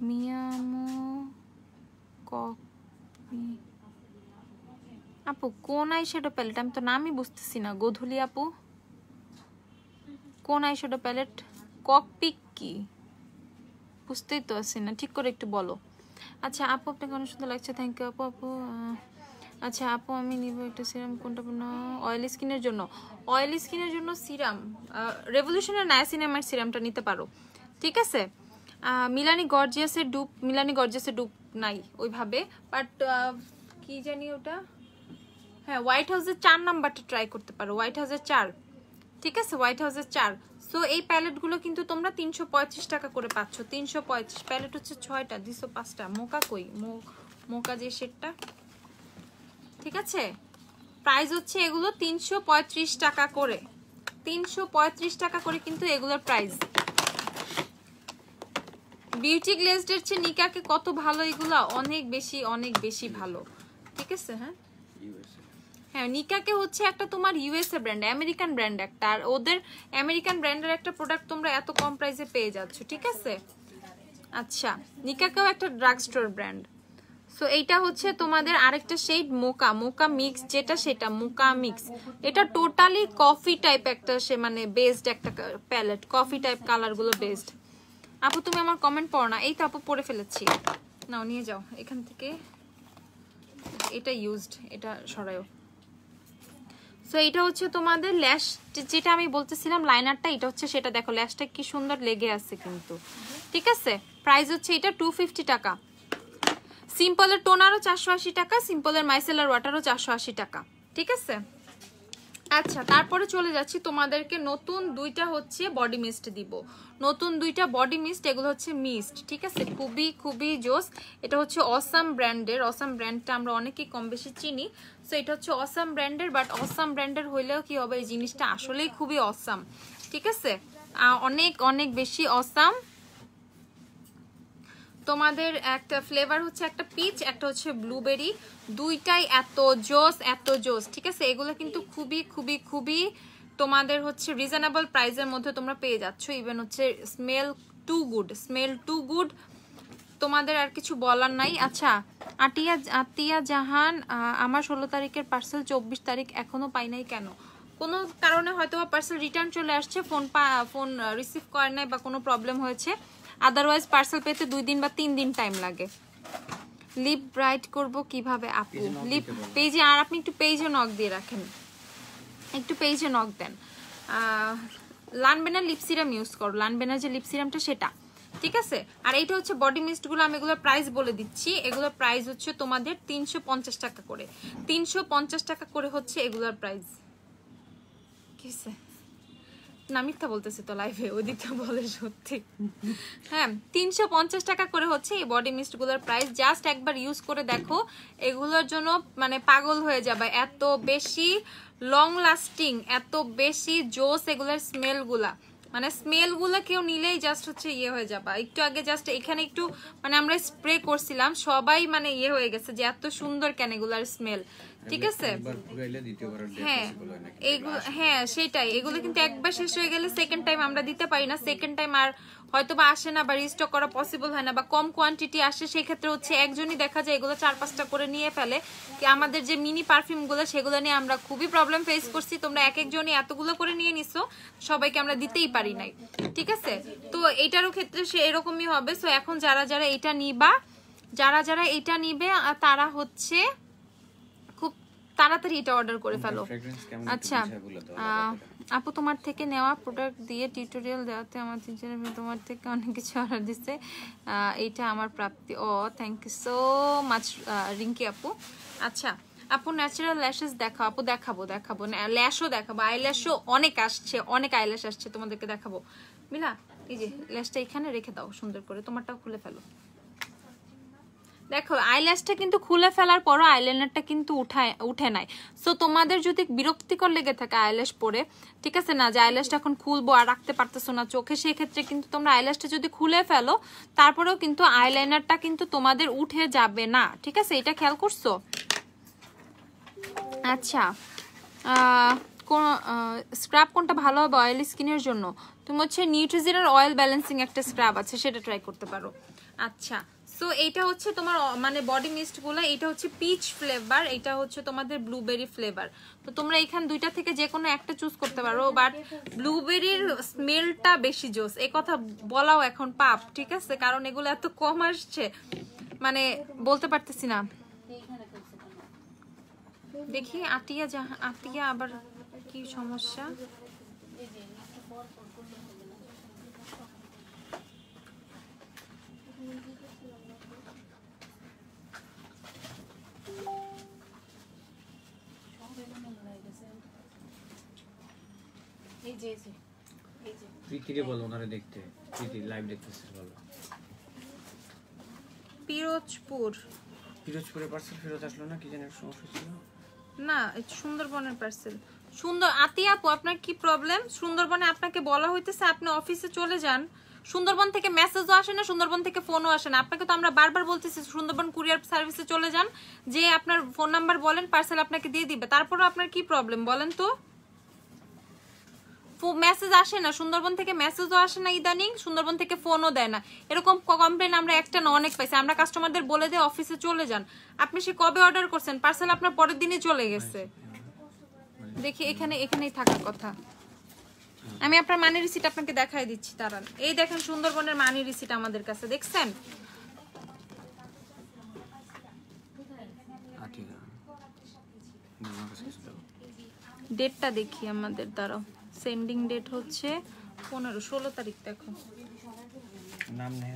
[SPEAKER 1] মিয়ামো কপি আপু কোন আইশ্যাডো প্যালেট? আমি তো নামই বুঝতেছি না। গোধূলি আপু কোন আইশ্যাডো প্যালেট? ককপিক কি বুঝতেই তো আছি না, ঠিক করে একটু বলো। আচ্ছা আপু আপনাকে অনেক সুন্দর লাগছে, থ্যাংক ইউ আপু। আপু আচ্ছা আপু আমি নিব একটা সিরাম, কোনটা না অয়েলি স্কিনের জন্য? অয়েলি স্কিনের জন্য সিরাম রেভলিউশনের নায়াসিনামাইড সিরামটা নিতে পারো, ঠিক আছে। মিলানি গর্জিয়াসের ডুপ নাই ওইভাবে, বাট কি জানি ওটা, হ্যাঁ হোয়াইট হাউসের 4 নাম্বারটা ট্রাই করতে পারো, হোয়াইট হাউসের 4, ঠিক আছে, হোয়াইট হাউসের 4। সো এই প্যালেটগুলো কিন্তু তোমরা 335 টাকা করে পাচ্ছ, 335 প্যালেট হচ্ছে 6টা, 205টা। মোকা কই, মোকা যে শেডটা, ঠিক আছে। প্রাইস হচ্ছে এগুলো 335 টাকা করে, 335 টাকা করে কিন্তু এগুলোর প্রাইস। বিউটি গ্লেজডের চেয়ে নিকাকে কত ভালো এগুলা, অনেক বেশি ভালো, ঠিক আছে। হ্যাঁ নিকাকে হচ্ছে একটা তোমার ইউএসএ ব্র্যান্ড, আমেরিকান ব্র্যান্ড একটা, আর ওদের আমেরিকান ব্র্যান্ডের একটা প্রোডাক্ট তোমরা এত কম প্রাইসে পেয়ে যাচ্ছ, ঠিক আছে। আচ্ছা নিকাকেও একটা ড্রাগ স্টোর ব্র্যান্ড। সো এইটা হচ্ছে তোমাদের আরেকটা শেড মোকা মিক্স, যেটা সেটা মোকা মিক্স। এটা টোটালি কফি টাইপ একটা, সে মানে বেসড একটা প্যালেট, কফি টাইপ কালার গুলো বেসড। আপু তুমি আমার কমেন্ট পড়ো না, এই তো আপু পড়ে ফেলেছি, নাও নিয়ে যাও এখান থেকে। এটা ইউজড, এটা সরাইও। সো এটা হচ্ছে তোমাদের ল্যাশ, যেটা আমি বলতেছিলাম লাইনারটা, এটা হচ্ছে সেটা। দেখো ল্যাশটা কি সুন্দর লেগে আছে কিন্তু, ঠিক আছে। প্রাইস হচ্ছে এটা 250 টাকা। সিম্পলের টোনারও 480 টাকা, সিম্পলের মাইসেলার ওয়াটারও 480 টাকা, ঠিক আছে। আচ্ছা তারপরে চলে যাচ্ছি তোমাদেরকে নতুন দুইটা হচ্ছে বডি মিস্ট দিব, নতুন দুইটা বডি মিস্ট, এগুলো হচ্ছে মিস্ট, ঠিক আছে। খুবই জোস। এটা হচ্ছে অসাম ব্র্যান্ডের, অসাম ব্র্যান্ডটা আমরা অনেকেই কম বেশি চিনি। সো এটা হচ্ছে অসাম ব্র্যান্ডের, বাট অসাম ব্র্যান্ডের হইলেও কি হবে, এই জিনিসটা আসলেই খুবই অসাম, ঠিক আছে, অনেক বেশি অসাম। তোমাদের একটা ফ্লেভার হচ্ছে একটা পিচ, একটা হচ্ছে ব্লুবেরি, দুইটাই এত জোস, ঠিক আছে। এগুলো কিন্তু খুবই তোমাদের হচ্ছে রিজনেবল প্রাইসের মধ্যে তোমরা পেয়ে যাচ্ছ। ইভেন হচ্ছে স্মেল টু গুড, তোমাদের আর কিছু বলার নাই। আচ্ছা আতিয়া জাহান, আমার 16 তারিখের পার্সেল 24 তারিখ এখনো পাই নাই কেন? কোনো কারণে হয়তো পার্সেল রিটার্ন চলে আসছে, ফোন রিসিভ করে নাই বা কোনো প্রবলেম হয়েছে, আদারওয়াইজ পার্সেল পেতে 2 দিন বা 3 দিন টাইম লাগে। লিপ ব্রাইট করব কিভাবে আপু? লিপ পেজে, আর আপনি একটু পেজে নক দিয়ে রাখেন, একটু পেজে নক দেন। লানবেনার লিপ সিরাম ইউজ করো, লানবেনার যে লিপ সিরামটা সেটা, ঠিক আছে। আর এইটা হচ্ছে বডি মিস্টগুলো, আমি এগুলোর প্রাইস বলে দিচ্ছি। এগুলোর প্রাইস হচ্ছে তোমাদের 350 টাকা করে, 350 টাকা করে হচ্ছে এগুলোর প্রাইস। কিসে না মিথ্যা বলতেছে তো লাইভে, ওদিকে বলে সত্যি। হ্যাঁ 350 টাকা করে হচ্ছে এই বডি মিস্ট গুলোর প্রাইস। জাস্ট একবার ইউজ করে দেখো, এগুলোর জন্য মানে পাগল হয়ে যাবে, এত বেশি লং লাস্টিং, এত বেশি জোস এগুলোর স্মেল গুলা, মানে স্মেল গুলা কেউ নিলেই জাস্ট হচ্ছে ইয়ে হয়ে যাবে। একটু আগে জাস্ট এখানে একটু মানে আমরা স্প্রে করছিলাম, সবাই মানে ইয়ে হয়ে গেছে যে এত সুন্দর কেন এগুলার স্মেল, ঠিক আছে। হ্যাঁ সেটাই, এগুলো কিন্তু একবার শেষ হয়ে গেলে সেকেন্ড টাইম আমরা দিতে পারি না, সেকেন্ড টাইম আর হয়তো বা আসে না বা রিস্টক করা পসিবল হয় না, বা কম কোয়ান্টিটি আসে, সেই ক্ষেত্রে হচ্ছে একজনই দেখা যায় এগুলো 4-5টা করে নিয়ে ফেলে। কি আমাদের যে মিনি পারফিউম গুলো সেগুলো নিয়ে আমরা খুবই প্রবলেম ফেস করছি। তোমরা একজনই এতগুলো করে নিয়ে নিছো, সবাইকে আমরা দিতেই পারি নাই, ঠিক আছে। তো এইটারও ক্ষেত্রে সে এরকমই হবে। সো এখন যারা এটা নিবা, যারা এটা নিবে তারা হচ্ছে খুব তাড়াতাড়ি এটা অর্ডার করে ফেলো। আচ্ছা আপু তোমার থেকে নেওয়া প্রোডাক্ট দিয়ে টিউটোরিয়াল দেওয়াতে আমার টিচারের তোমার থেকে অনেক কিছু অর্ডার দিচ্ছে, এইটা আমার প্রাপ্তি। ও thank you so much Rinki আপু। আচ্ছা আপু ন্যাচারাল ল্যাশেস দেখাও। আপু দেখাবো ল্যাশও দেখাবো, আইল্যাশও অনেক আসছে, অনেক আইল্যাশ আসছে, তোমাদেরকে দেখাবো। মিলা এই যে ল্যাশটা এখানে রেখে দাও সুন্দর করে, তোমারটাও খুলে ফেলো। দেখো আইল্যাশটা কিন্তু খুলে ফেলার পরও আইলাইনারটা কিন্তু উঠে নাই। সো তোমাদের যদি বিরক্তিকর লেগে থাকে আইল্যাশ পরে, ঠিক আছে না, যে আইল্যাশটা এখন খুলবো আর রাখতে পারতেছো না চোখে, সেই ক্ষেত্রে কিন্তু তোমরা আইল্যাশটা যদি খুলে ফেলো তারপরেও কিন্তু আইলাইনারটা কিন্তু তোমাদের উঠে যাবে না, ঠিক আছে, এটা খেয়াল করছো? আচ্ছা কোন স্ক্রাব কোনটা ভালো হবে অয়েলি স্কিনের জন্য? তুমি হচ্ছে নিউট্রিজিনার অয়েল ব্যালেন্সিং একটা স্ক্রাব আছে, সেটা ট্রাই করতে পারো। আচ্ছা সো এইটা হচ্ছে তোমার মানে বডি মিস্ট গুলো, এটা হচ্ছে পিচ ফ্লেভার, এটা হচ্ছে তোমাদের ব্লুবেরি ফ্লেভার। তো তোমরা এখান দুইটা থেকে যে কোনো একটা চুজ করতে পারো, বাট ব্লুবেরির স্মেলটা বেশি জোস, এই কথা বলাও এখন পাপ, ঠিক আছে, কারণ এগুলো এত কম আসছে মানে বলতে পারতেছি না। দেখি আতিয়া আবার কি সমস্যা।
[SPEAKER 2] প্রীতিরে বলো ওনারে দেখতে, প্রীতি লাইভ দেখতেছিস বলো। পিরোজপুরে পার্সেল ফেরত আসলো না, কি জানি সমস্যা ছিল
[SPEAKER 1] না, সুন্দরবনের পার্সেল। সুন্দর আতিয়া আপু আপনার কি প্রবলেম? সুন্দরবনে আপনাকে বলা হইতেছে আপনি অফিসে চলে যান, সুন্দরবন থেকে মেসেজও আসে না, সুন্দরবন থেকে ফোনও আসে না। আপনাকে তো আমরা বারবার বলতেছি সুন্দরবন কুরিয়ার সার্ভিসে চলে যান, যে আপনার ফোন নাম্বার বলেন, পার্সেল আপনাকে দিয়ে দিবে। তারপরও আপনার কি প্রবলেম বলেন তো? মেসেজ আসে না, সুন্দরবন থেকে মেসেজও আসে না ইদানিং, সুন্দরবন থেকে ফোনও দেয় না। এরকম কমপ্লেন আমরা একটা না অনেক পাইছি। আমরা কাস্টমারদের বলে দিই অফিসে চলে যান। আপনি সে কবে অর্ডার করছেন, পার্সেল আপনার পরের দিনই চলে গেছে। দেখি এখানেই থাকার কথা। আমি আপনার মানি রিসিট আপনাকে দেখাই দিচ্ছি, দাঁড়ান। এই দেখেন সুন্দরবনের মানি রিসিট আমাদের কাছে, দেখছেন? ডেটটা দেখি আমাদের, দাঁড়াও। সেন্ডিং ডেট হচ্ছে 16 তারিখ। দেখো
[SPEAKER 2] নাম নেই,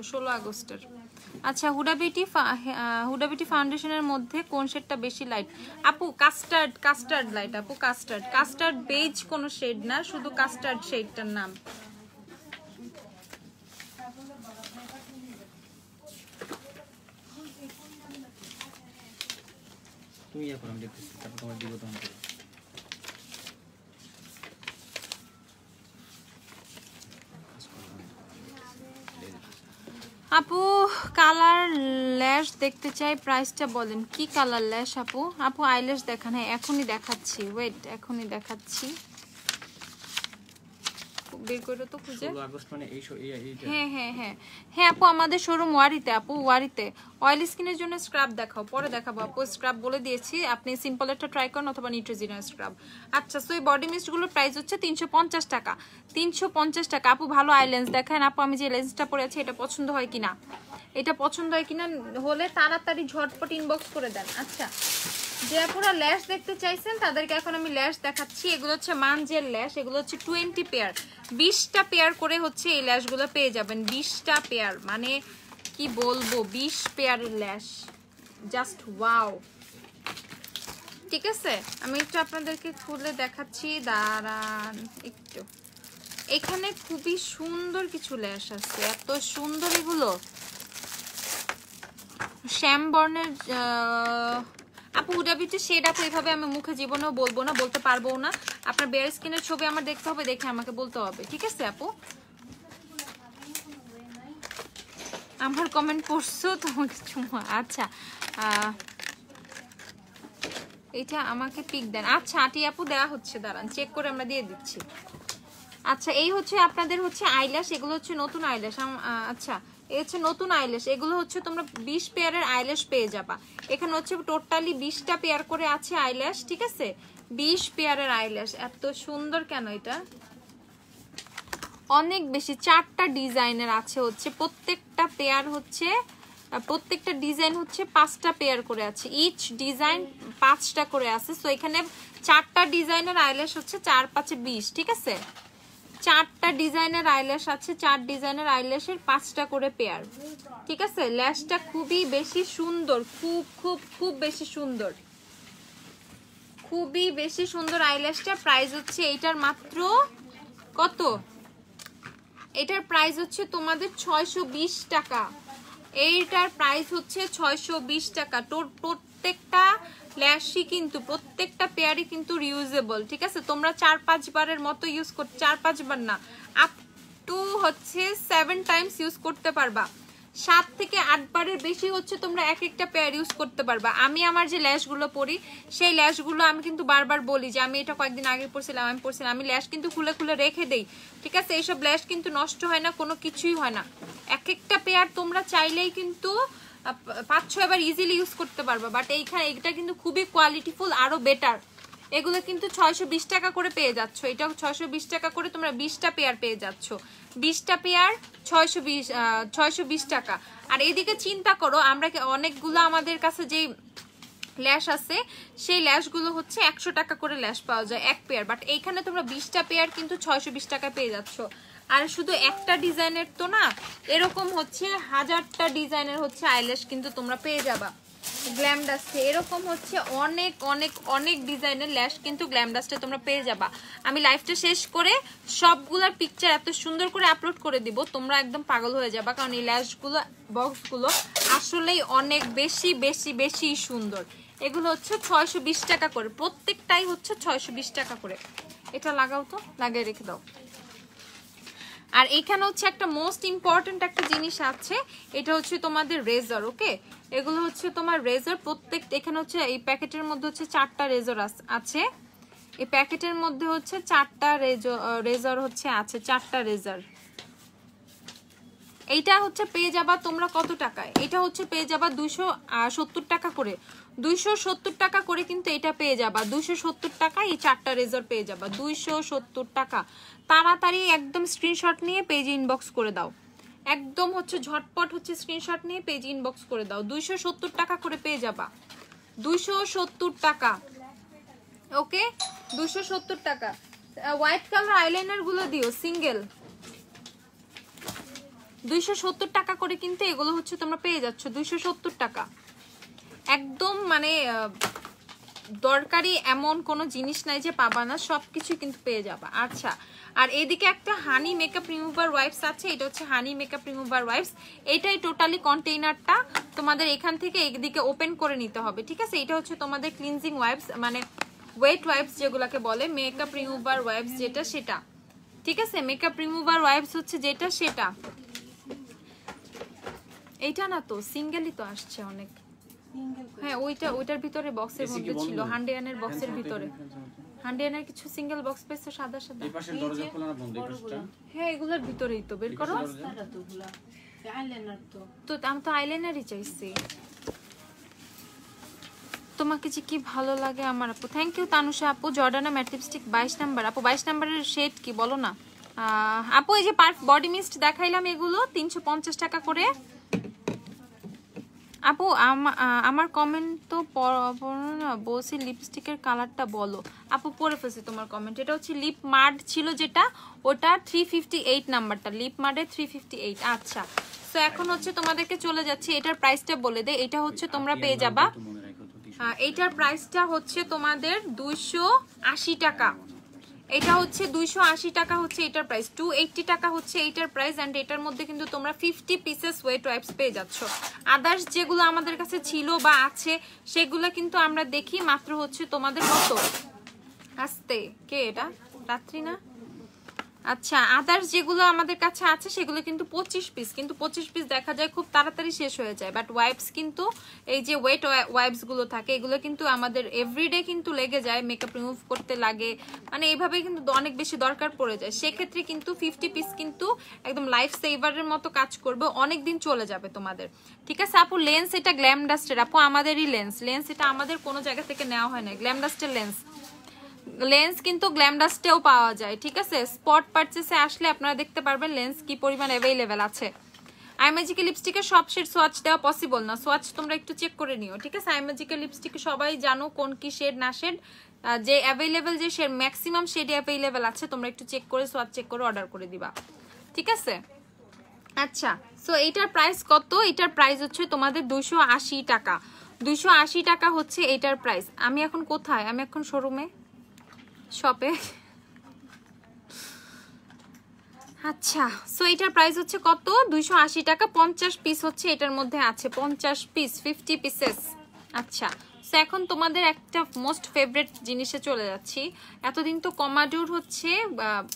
[SPEAKER 1] 16 আগস্টের। আচ্ছা, হুডা বিউটি ফাউন্ডেশনের মধ্যে কোন শেডটা বেশি লাইট? আপু কাস্টার্ড লাইট আপু, কাস্টার্ড বেজ কোন শেড না, শুধু কাস্টার্ড শেডটার নাম।
[SPEAKER 2] তুমি ইয়া করো, আমি দেখতেছি, তারপর তোমার দিব তখন করো।
[SPEAKER 1] আপু কালার ল্যাশ দেখতে চাই, প্রাইসটা বলেন। কি কালার ল্যাশ আপু? আপু আইল্যাশ দেখান। হ্যাঁ এখনই দেখাচ্ছি, ওয়েট, এখনই দেখাচ্ছি। বের করে তো খুঁজে।
[SPEAKER 2] 16 আগস্ট মানে এইটা।
[SPEAKER 1] হ্যাঁ আপু আমাদের শোরুম ওয়ারিতে। আপু ওয়ারিতে অয়েল স্কিনের জন্য স্ক্রাব দেখাও, পরে দেখাবো আপু। স্ক্রাব বলে দিয়েছি, আপনি সিম্পল একটা ট্রাই করুন অথবা নিউট্রিজিনা স্ক্রাব। আচ্ছা, সো এই বডি মিস্টগুলোর প্রাইস হচ্ছে 350 টাকা। 350 টাকা। আপু ভালো আই লেন্স দেখেন। আপু আমি যে লেন্সটা পরে আছি এটা পছন্দ হয় কিনা, হলে তাড়াতাড়ি ঝটপট ইনবক্স করে দেন। আচ্ছা, যে আপুরা ল্যাশ দেখতে চাইছেন তাদেরকে এখন আমি ল্যাশ দেখাচ্ছি। এগুলো হচ্ছে মানজের ল্যাশ, এগুলো হচ্ছে 20 পেয়ার, 20টা পেয়ার করে হচ্ছে এই ল্যাশগুলো পেয়ে যাবেন। 20টা পেয়ার মানে কি বলবো, 20 পেয়ারের ল্যাশ, জাস্ট ওয়াও। ঠিক আছে, আমি একটু আপনাদেরকে খুলে দেখাচ্ছি, দাঁড়ান একটু। এখানে খুবই সুন্দর কিছু ল্যাশ আছে, এত সুন্দর এগুলো। শ্যাম বর্ণের আপু হুডা বিউটি শেড আপু এভাবে আমি মুখে জীবনেও বলবো না, বলতে পারবো না। আপনার বেয়ার স্কিনের ছবি আমার দেখতে হবে, দেখে আমাকে বলতে হবে, ঠিক আছে আপু? আমার কমেন্ট পড়ছো তোমাকে চুমা। আচ্ছা এটা আমাকে পিক দেন। আচ্ছা আটি আপু দেওয়া হচ্ছে, দাঁড়ান চেক করে আমরা দিয়ে দিচ্ছি। আচ্ছা এই হচ্ছে আপনাদের হচ্ছে আইল্যাশ, এগুলো হচ্ছে নতুন আইল্যাশ। আচ্ছা এই হচ্ছে নতুন আইল্যাশ, এগুলো হচ্ছে তোমরা 20 পেয়ারের আইল্যাশ পেয়ে যাবা। এখানে হচ্ছে টোটালি 20টা পেয়ার করে আছে আইল্যাশ, ঠিক আছে? 20 পেয়ারের আইল্যাশ। এত সুন্দর কেন এটা, অনেক বেশি। 4টা ডিজাইনের আছে হচ্ছে, প্রত্যেকটা পেয়ার হচ্ছে, প্রত্যেকটা ডিজাইন হচ্ছে 5টা পেয়ার করে আছে, ইচ ডিজাইন 5টা করে আছে। সো এখানে 4টা ডিজাইনের আইল্যাশ হচ্ছে 4 5 20, ঠিক আছে? 4টা ডিজাইনের আইল্যাশ আছে, 4 ডিজাইনের আইল্যাশের 5টা করে পেয়ার, ঠিক আছে? ল্যাশটা খুবই বেশি সুন্দর, খুব খুব খুব বেশি সুন্দর, খুবই বেশি সুন্দর আইল্যাশটা। প্রাইস হচ্ছে এইটার মাত্র কত, এটার প্রাইস হচ্ছে তোমাদের 620 টাকা। এইটার প্রাইস হচ্ছে 620 টাকা। প্রত্যেকটা ল্যাশই কিন্তু, প্রত্যেকটা পেয়ারই কিন্তু রিউজেবল, ঠিক আছে? তোমরা 4-5 বারের মতো ইউজ করতে, 4-5 বার না, আপ টু হচ্ছে 7 টাইমস ইউজ করতে পারবা। 7 থেকে 8 বারের বেশি হচ্ছে তোমরা এক একটা পেয়ার ইউজ করতে পারবা। আমি আমার যে ল্যাশগুলো পরি সেই ল্যাশগুলো আমি কিন্তু বারবার বলি যে আমি এটা কয়েকদিন আগে পরছিলাম, আমি ল্যাশ কিন্তু খুলে খুলে রেখে দেই, ঠিক আছে? এইসব ল্যাশ কিন্তু নষ্ট হয় না, কোনো কিছুই হয় না। এক একটা পেয়ার তোমরা চাইলেই কিন্তু 5-6 বার ইজিলি ইউজ করতে পারবা। বাট এইটা কিন্তু খুবই কোয়ালিটিফুল, আরো বেটার। এগুলো কিন্তু 620 টাকা করে পেয়ে যাচ্ছ, এটাও 620 টাকা করে তোমরা 20টা পেয়ার পেয়ে যাচ্ছ। 20টা পেয়ার 620 টাকা। আর এইদিকে চিন্তা করো, আমরা অনেকগুলো আমাদের কাছে যে ল্যাশ আছে, সেই ল্যাশগুলো হচ্ছে 100 টাকা করে ল্যাশ পাওয়া যায় এক পেয়ার, বাট এইখানে তোমরা 20টা পেয়ার কিন্তু 620 টাকায় পেয়ে যাচ্ছ। আর শুধু একটা ডিজাইনের তো না, এরকম হচ্ছে 1000টা ডিজাইনের হচ্ছে আইল্যাশ কিন্তু তোমরা পেয়ে যাবা গ্ল্যাম ডাস্টে। এরকম হচ্ছে অনেক অনেক অনেক ডিজাইনের ল্যাশ কিন্তু গ্ল্যাম ডাস্টে তোমরা পেয়ে যাবা। আমি লাইভটা শেষ করে সবগুলোর পিকচার এত সুন্দর করে আপলোড করে দিব, তোমরা একদম পাগল হয়ে যাবা, কারণ এই ল্যাশগুলো বক্সগুলো আসলেই অনেক বেশি বেশি বেশি সুন্দর। এগুলো হচ্ছে 620 টাকা করে, প্রত্যেকটাই হচ্ছে 620 টাকা করে। এটা লাগাও তো, লাগিয়ে রেখে দাও। আর এখানে হচ্ছে একটা মোস্ট ইম্পর্টেন্ট একটা জিনিস আছে, এটা হচ্ছে তোমাদের রেজার। ওকে, এগুলো হচ্ছে তোমার রেজার, প্রত্যেক এখানে হচ্ছে এই প্যাকেটের মধ্যে হচ্ছে 4টা রেজার আছে। এই প্যাকেটের মধ্যে হচ্ছে 4টা রেজার হচ্ছে আছে, 4টা রেজার। এইটা হচ্ছে পেয়ে যাবা তোমরা কত টাকায়? এটা হচ্ছে পেয়ে যাবা 270 টাকা করে, 270 টাকা করে কিন্তু এটা পেয়ে যাবা। 270 টাকা এই 4টা রেজার পেয়ে যাবা, 270 টাকা। তাড়াতাড়ি একদম স্ক্রিনশট নিয়ে পেজে ইনবক্স করে দাও, একদম হচ্ছে ঝটপট হচ্ছে স্ক্রিনশট নিয়ে পেজে ইনবক্স করে দাও। 270 টাকা করে পেয়ে যাবা, 270 টাকা। ওকে, 270 টাকা। হোয়াইট কালার আইলাইনার গুলো দিও সিঙ্গেল, 270 টাকা করে কিন্তু এগুলো হচ্ছে তোমরা পেয়ে যাচ্ছ, 270 টাকা। একদম মানে দরকারি এমন কোনো জিনিস নাই যে পাবা না, সবকিছু কিন্তু পেয়ে যাবা। আচ্ছা, আর এইদিকে একটা হানি মেকআপ রিমুভার ওয়াইপস আছে, এটা হচ্ছে হানি মেকআপ রিমুভার ওয়াইপস। এইটাই টোটালি কন্টেইনারটা তোমাদের এখান থেকে এইদিকে ওপেন করে নিতে হবে, ঠিক আছে? এটা হচ্ছে তোমাদের ক্লিনজিং ওয়াইপস, মানে ওয়েট ওয়াইপস যেগুলোকে বলে, মেকআপ রিমুভার ওয়াইপস যেটা সেটা, ঠিক আছে? মেকআপ রিমুভার ওয়াইপস হচ্ছে যেটা সেটা, এইটা না তো সিঙ্গেলই তো আসছে অনেক। হ্যাঁ, ওইটার ভিতরে বক্সের মধ্যে ছিল, হান্ডিয়ানের বক্সের ভিতরে। হান্ডিয়ানের কিছু সিঙ্গেল বক্স পেয়েছো সাদা সাদা?
[SPEAKER 2] এই পাশের দরজা খোলা না বন্ধ? এই পাশটা?
[SPEAKER 1] হ্যাঁ, এগুলোর ভিতরেই তো, বের করো তো। আমি তো আইলাইনারই চাইছি। তোমাকে যে কি ভালো লাগে আমার আপু। থ্যাংক ইউ তানুষা আপু। জর্ডানা ম্যাট লিপস্টিক 22 নাম্বার আপু, 22 নাম্বারের শেড কি বলো না আপু? এই যে বডি মিস্ট দেখাইলাম, এগুলো 350 টাকা করে আপু। আমার কমেন্ট তো না, বলছি লিপস্টিকের কালারটা বলো আপু। পরে ফেলছি তোমার কমেন্ট। এটা হচ্ছে লিপ মাড ছিল যেটা, ওটা 358 নাম্বারটা, লিপ মাডের 358। আচ্ছা, তো এখন হচ্ছে তোমাদেরকে চলে যাচ্ছে, এটার প্রাইসটা বলে দে। এটা হচ্ছে তোমরা পেয়ে যাবা, এইটার প্রাইসটা হচ্ছে তোমাদের 280 টাকা। এটা হচ্ছে 280 টাকা হচ্ছে এটার প্রাইস, 280 টাকা হচ্ছে এইটার প্রাইস। এন্ড এটার মধ্যে কিন্তু তোমরা 50 পিসেস ওয়েট ওয়াইপস পেয়ে যাচ্ছ। আদার্স যেগুলো আমাদের কাছে ছিল বা আছে সেগুলো কিন্তু আমরা দেখি মাত্র হচ্ছে তোমাদের কত আসতে, কে এটা রাত্রি না? আচ্ছা, আদার্স যেগুলো আমাদের কাছে আছে সেগুলো কিন্তু 25 পিস, কিন্তু 25 পিস দেখা যায় খুব তাড়াতাড়ি শেষ হয়ে যায়। বাট ওয়াইপস কিন্তু এই যে ওয়েট ওয়াইপস গুলো থাকে, এগুলো কিন্তু আমাদের এভরিডে কিন্তু লেগে যায়, মেকআপ রিমুভ করতে লাগে, মানে এইভাবে কিন্তু অনেক বেশি দরকার পড়ে যায়। সেক্ষেত্রে কিন্তু 50 পিস কিন্তু একদম লাইফ সেভারের মতো কাজ করবে, অনেক দিন চলে যাবে তোমাদের, ঠিক আছে আপু? লেন্স এটা গ্ল্যাম ডাস্টের আপু, আমাদেরই লেন্স এটা আমাদের কোনো জায়গা থেকে নেওয়া হয় না, গ্ল্যাম ডাস্টের লেন্স কিন্তু গ্ল্যাম ডাস্টেও পাওয়া যায়, ঠিক আছে? স্পট পারচেসে আসলে আপনারা দেখতে পারবেন লেন্স কি পরিমাণ অ্যাভেলেবেল আছে। আইম্যাজিকের লিপস্টিকের সব শেড সোয়াচ দেওয়া পসিবল না, সোয়াচ তোমরা একটু চেক করে নিও, ঠিক আছে? আইম্যাজিকের লিপস্টিকে সবাই জানো কোন কি শেড না শেড, যে অ্যাভেলেবেল যে শেড ম্যাক্সিমাম শেডই অ্যাভেলেবেল আছে, তোমরা একটু চেক করে সোয়াচ চেক করে অর্ডার করে দিবা, ঠিক আছে? আচ্ছা, সো এইটার প্রাইস কত? এটার প্রাইস হচ্ছে তোমাদের 280 টাকা, 280 টাকা হচ্ছে এটার প্রাইস। আমি এখন কোথায়? আমি এখন শোরুমে, শপে। আচ্ছা, সো এটার প্রাইস হচ্ছে কত? 280 টাকা। 50 পিস হচ্ছে এটার মধ্যে আছে, 50 পিস, 50 পিসেস। আচ্ছা, সো এখন তোমাদের একটা মোস্ট ফেভারিট জিনিসে চলে যাচ্ছি। এতদিন তো কমাডোর হচ্ছে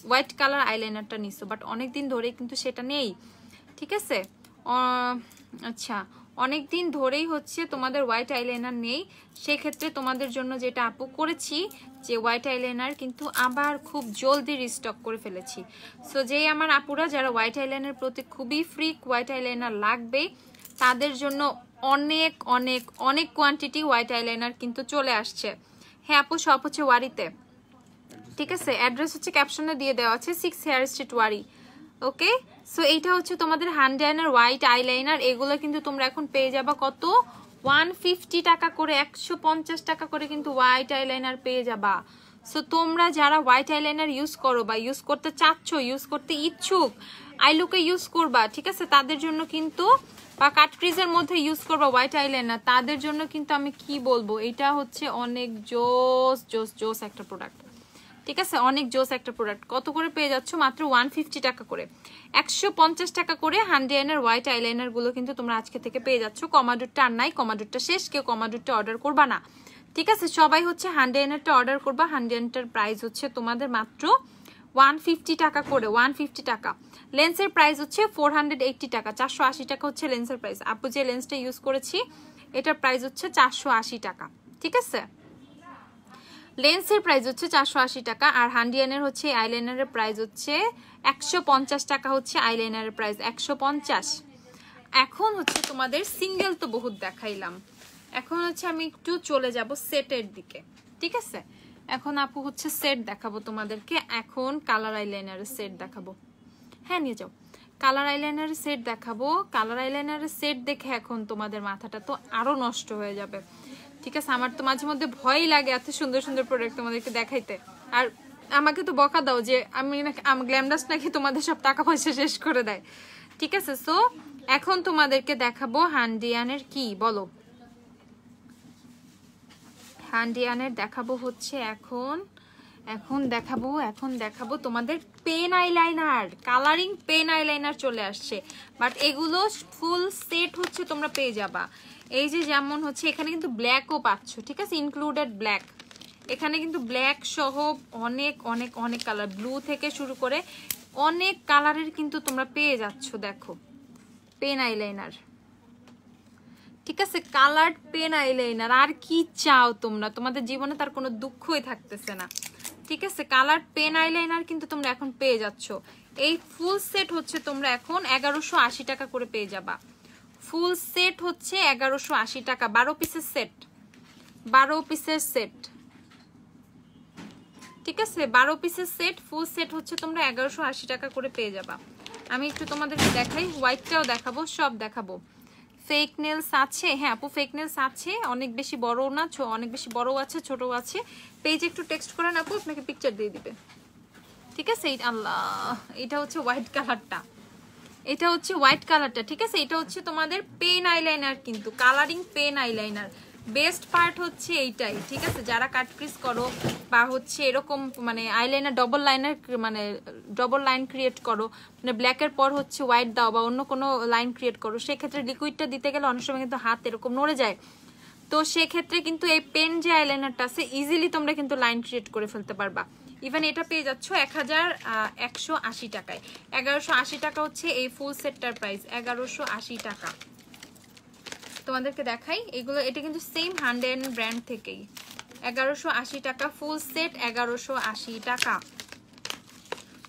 [SPEAKER 1] হোয়াইট কালার আইলাইনারটা নিছো, বাট অনেকদিন ধরে কিন্তু সেটা নেই, ঠিক আছে? আচ্ছা, অনেক দিন ধরেই হচ্ছে তোমাদের হোয়াইট আইলাইনার নেই, সেক্ষেত্রে তোমাদের জন্য যেটা আপু করেছি যে হোয়াইট আইলাইনার কিন্তু আবার খুব জলদি রিস্টক করে ফেলেছি। সো যেই আমার আপুরা যারা হোয়াইট আইলাইনার প্রতি খুবই ফ্রিক, হোয়াইট আইলাইনার লাগবে, তাদের জন্য অনেক অনেক অনেক কোয়ান্টিটি হোয়াইট আইলাইনার কিন্তু চলে আসছে। হ্যাঁ আপু, সব হচ্ছে ওয়ারিতে, ঠিক আছে? অ্যাড্রেস হচ্ছে ক্যাপশনে দিয়ে দেওয়া আছে, 6 হেয়ার স্ট্রিট ওয়ারি। ওকে, সো এইটা হচ্ছে তোমাদের হান্ডিয়ানের হোয়াইট আইলাইনার। এগুলো কিন্তু তোমরা এখন পেয়ে যাবা কত? 150 টাকা করে, 150 টাকা করে কিন্তু হোয়াইট আইলাইনার পেয়ে যাবা। সো তোমরা যারা হোয়াইট আইলাইনার ইউজ করো বা ইউজ করতে চাচ্ছ, ইউজ করতে ইচ্ছুক, আইলুকে ইউজ করবা, ঠিক আছে, তাদের জন্য কিন্তু, বা কাট ক্রিজের মধ্যে ইউজ করবা হোয়াইট আইলাইনার, তাদের জন্য কিন্তু আমি কি বলবো, এটা হচ্ছে অনেক জোস জোস জোস একটা প্রোডাক্ট, ঠিক আছে, অনেক জোস একটা প্রোডাক্ট। কত করে পেয়ে যাচ্ছ? মাত্র 150 টাকা করে, 150 টাকা করে হান্ডিয়ানের হোয়াইট আইলাইনার গুলো কিন্তু তোমরা আজকে থেকে পেয়ে যাচ্ছ। কমাডুরটা আর নাই, কমাডুরটা শেষ, কেউ কমাডুরটা অর্ডার করবা না, ঠিক আছে, সবাই হচ্ছে হান্ডিয়ানেরটা অর্ডার করবা। হান্ডিয়ানটার প্রাইস হচ্ছে তোমাদের মাত্র 150 টাকা করে, 150 টাকা। লেন্সের প্রাইস হচ্ছে 480 টাকা, 480 টাকা হচ্ছে লেন্সের প্রাইস। আপু যে লেন্সটা ইউজ করেছি এটার প্রাইস হচ্ছে 480 টাকা, ঠিক আছে, লেন্সের প্রাইস হচ্ছে 480 টাকা। আর হান্ডিয়ানের হচ্ছে আইলাইনারের প্রাইস হচ্ছে 150 টাকা, হচ্ছে আইলাইনারের প্রাইস 150। এখন হচ্ছে তোমাদের সিঙ্গেল তো বহুত দেখাইলাম, এখন হচ্ছে আমি একটু চলে যাব সেটের দিকে, ঠিক আছে। এখন আপু হচ্ছে সেট দেখাবো তোমাদেরকে, এখন কালার আইলাইনারের সেট দেখাবো। হ্যাঁ নিয়ে যাও, কালার আইলাইনারের সেট দেখাবো। কালার আইলাইনারের সেট দেখে এখন তোমাদের মাথাটা তো আরো নষ্ট হয়ে যাবে, ঠিক আছে। আমার তো মাঝে মধ্যে ভয়ই লাগে এত সুন্দর সুন্দর প্রোডাক্ট তোমাদেরকে দেখাইতে, আর আমাকে তো বকা দাও যে আমি গ্ল্যামডাস নাকি তোমাদের সব টাকা পয়সা শেষ করে দেয়, ঠিক আছে। সো এখন তোমাদেরকে দেখাবো হান্ডিয়ানের কি বলো, হান্ডিয়ানের দেখাবো হচ্ছে এখন দেখাবো তোমাদের pen eyeliner, colouring pen eyeliner চলে আসছে। বাট এগুলো ফুল সেট হচ্ছে তোমরা পেয়ে যাবা। এই যে যেমন হচ্ছে এখানে কিন্তু ব্ল্যাকও পাচ্ছ, ঠিক আছে, ইনক্লুডেড ব্ল্যাক। এখানে কিন্তু ব্ল্যাক সহ অনেক অনেক অনেক কালার, ব্লু থেকে শুরু করে অনেক কালারের কিন্তু তোমরা পেয়ে যাচ্ছ। দেখো পেন আইলাইনার, ঠিক আছে, কালার্ড পেন আইলাইনার, আর কি চাও তোমরা, তোমাদের জীবনে তার কোনো দুঃখই থাকতেছে না, ঠিক আছে। কালার্ড পেন আইলাইনার কিন্তু তোমরা এখন পেয়ে যাচ্ছ। এই ফুল সেট হচ্ছে তোমরা এখন 1180 টাকা করে পেয়ে যাবা। ফুল সেট হচ্ছে 1180 টাকা, 12 পিসের সেট, 12 পিসের সেট, ঠিক আছে, 12 পিসের সেট, ফুল সেট হচ্ছে তোমরা 1180 টাকা করে পেয়ে যাবা। আমি একটু তোমাদেরকে দেখাই, হোয়াইটটাও দেখাবো, সব দেখাবো। ফেক নেলস আছে, হ্যাঁ আপু ফেক নেলস আছে, অনেক বেশি বড় না, অনেক বেশি বড় আছে, ছোট আছে। পেজে একটু টেক্সট করেন আপু, আপনাকে পিকচার দিয়ে দিবে, ঠিক আছে। আল্লাহ, এটা হচ্ছে হোয়াইট কালারটা, এটা হচ্ছে হোয়াইট কালারটা, ঠিক আছে। এটা হচ্ছে তোমাদের পেন আইলাইনার, কিন্তু colouring pen eyeliner. Best part হচ্ছে এইটাই, ঠিক আছে। যারা কাট ক্রিজ করো বা হচ্ছে এরকম মানে আইলাইনার ডবল লাইনার মানে ডবল লাইন ক্রিয়েট করো, মানে ব্ল্যাকের পর হচ্ছে হোয়াইট দাও বা অন্য কোনো লাইন ক্রিয়েট করো, সেক্ষেত্রে লিকুইডটা দিতে গেলে অনেক সময় কিন্তু হাত এরকম নড়ে যায়। তো সেক্ষেত্রে কিন্তু এই পেন যে আইলাইনারটা আছে ইজিলি তোমরা কিন্তু লাইন ক্রিয়েট করে ফেলতে পারবা। ইভেন এটা পেয়ে যাচ্ছ 1180 টাকায়। 1180 টাকা হচ্ছে এই ফুল সেটটার প্রাইস, 1180 টাকা। তোমাদেরকে দেখাই এগুলো, এটা কিন্তু সেম হান্ডিয়ান ব্র্যান্ড থেকেই। 1180 টাকা ফুল সেট, 1180 টাকা।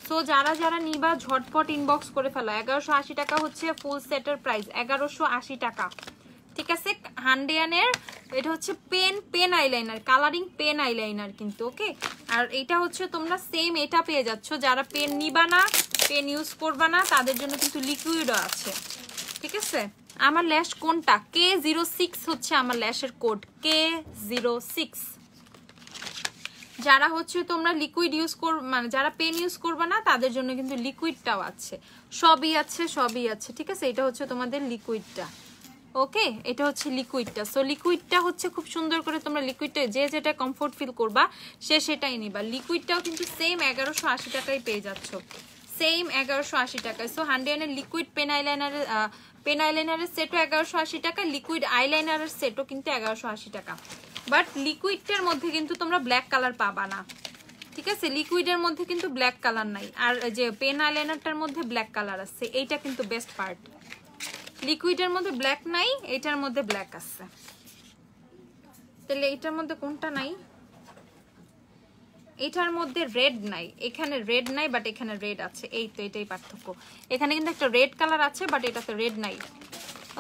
[SPEAKER 1] সো যারা যারা নিবা ঝটপট ইনবক্স করে ফেলো। 1180 টাকা হচ্ছে ফুল সেটের প্রাইস, 1180 টাকা, ঠিক আছে। হান্ডিয়ানের এটা হচ্ছে pen eyeliner, colouring pen eyeliner কিন্তু, ওকে। আর এটা হচ্ছে তোমরা সেম এটা পেয়ে যাচ্ছ। যারা পেন নিবা না, পেন ইউজ করবা না, তাদের জন্য কিন্তু লিকুইডও আছে, ঠিক আছে। আমার ল্যাশ কোনটা? K06 হচ্ছে আমার ল্যাশের কোড, K06। যারা হচ্ছে তোমরা লিকুইড ইউজ কর, মানে যারা পেন ইউজ করবে না তাদের জন্য কিন্তু লিকুইডটাও আছে, সবই আছে, সবই আছে, ঠিক আছে। এটা হচ্ছে তোমাদের লিকুইডটা, ওকে, এটা হচ্ছে লিকুইডটা। সো লিকুইডটা হচ্ছে খুব সুন্দর করে তোমরা লিকুইডটা যে যেটা কমফোর্ট ফিল করবা সে সেটাই নিবা। লিকুইডটাও কিন্তু সেম 1180 টাকায় পেয়ে যাচ্ছ, সেম 1180 টাকায়। সো হান্ডিয়ানের লিকুইড পেন আইলাইনারের সেটও 1180 টাকা, লিকুইড আইলাইনারের সেটও কিন্তু 1180 টাকা। বাট লিকুইডটার মধ্যে কিন্তু তোমরা ব্ল্যাক কালার পাবা না, ঠিক আছে। লিকুইডের মধ্যে কিন্তু ব্ল্যাক কালার নাই, আর যে পেন আইলাইনারটার মধ্যে ব্ল্যাক কালার আছে, এইটা কিন্তু বেস্ট পার্ট। লিকুইডের মধ্যে ব্ল্যাক নাই, এটার মধ্যে ব্ল্যাক আছে। তাহলে এটার মধ্যে কোনটা নাই? এটার মধ্যে রেড নাই, এখানে রেড নাই বাট এখানে রেড আছে, এই তো এটাই পার্থক্য। এখানে কিন্তু একটা রেড কালার আছে বাট এটাতে রেড নাই,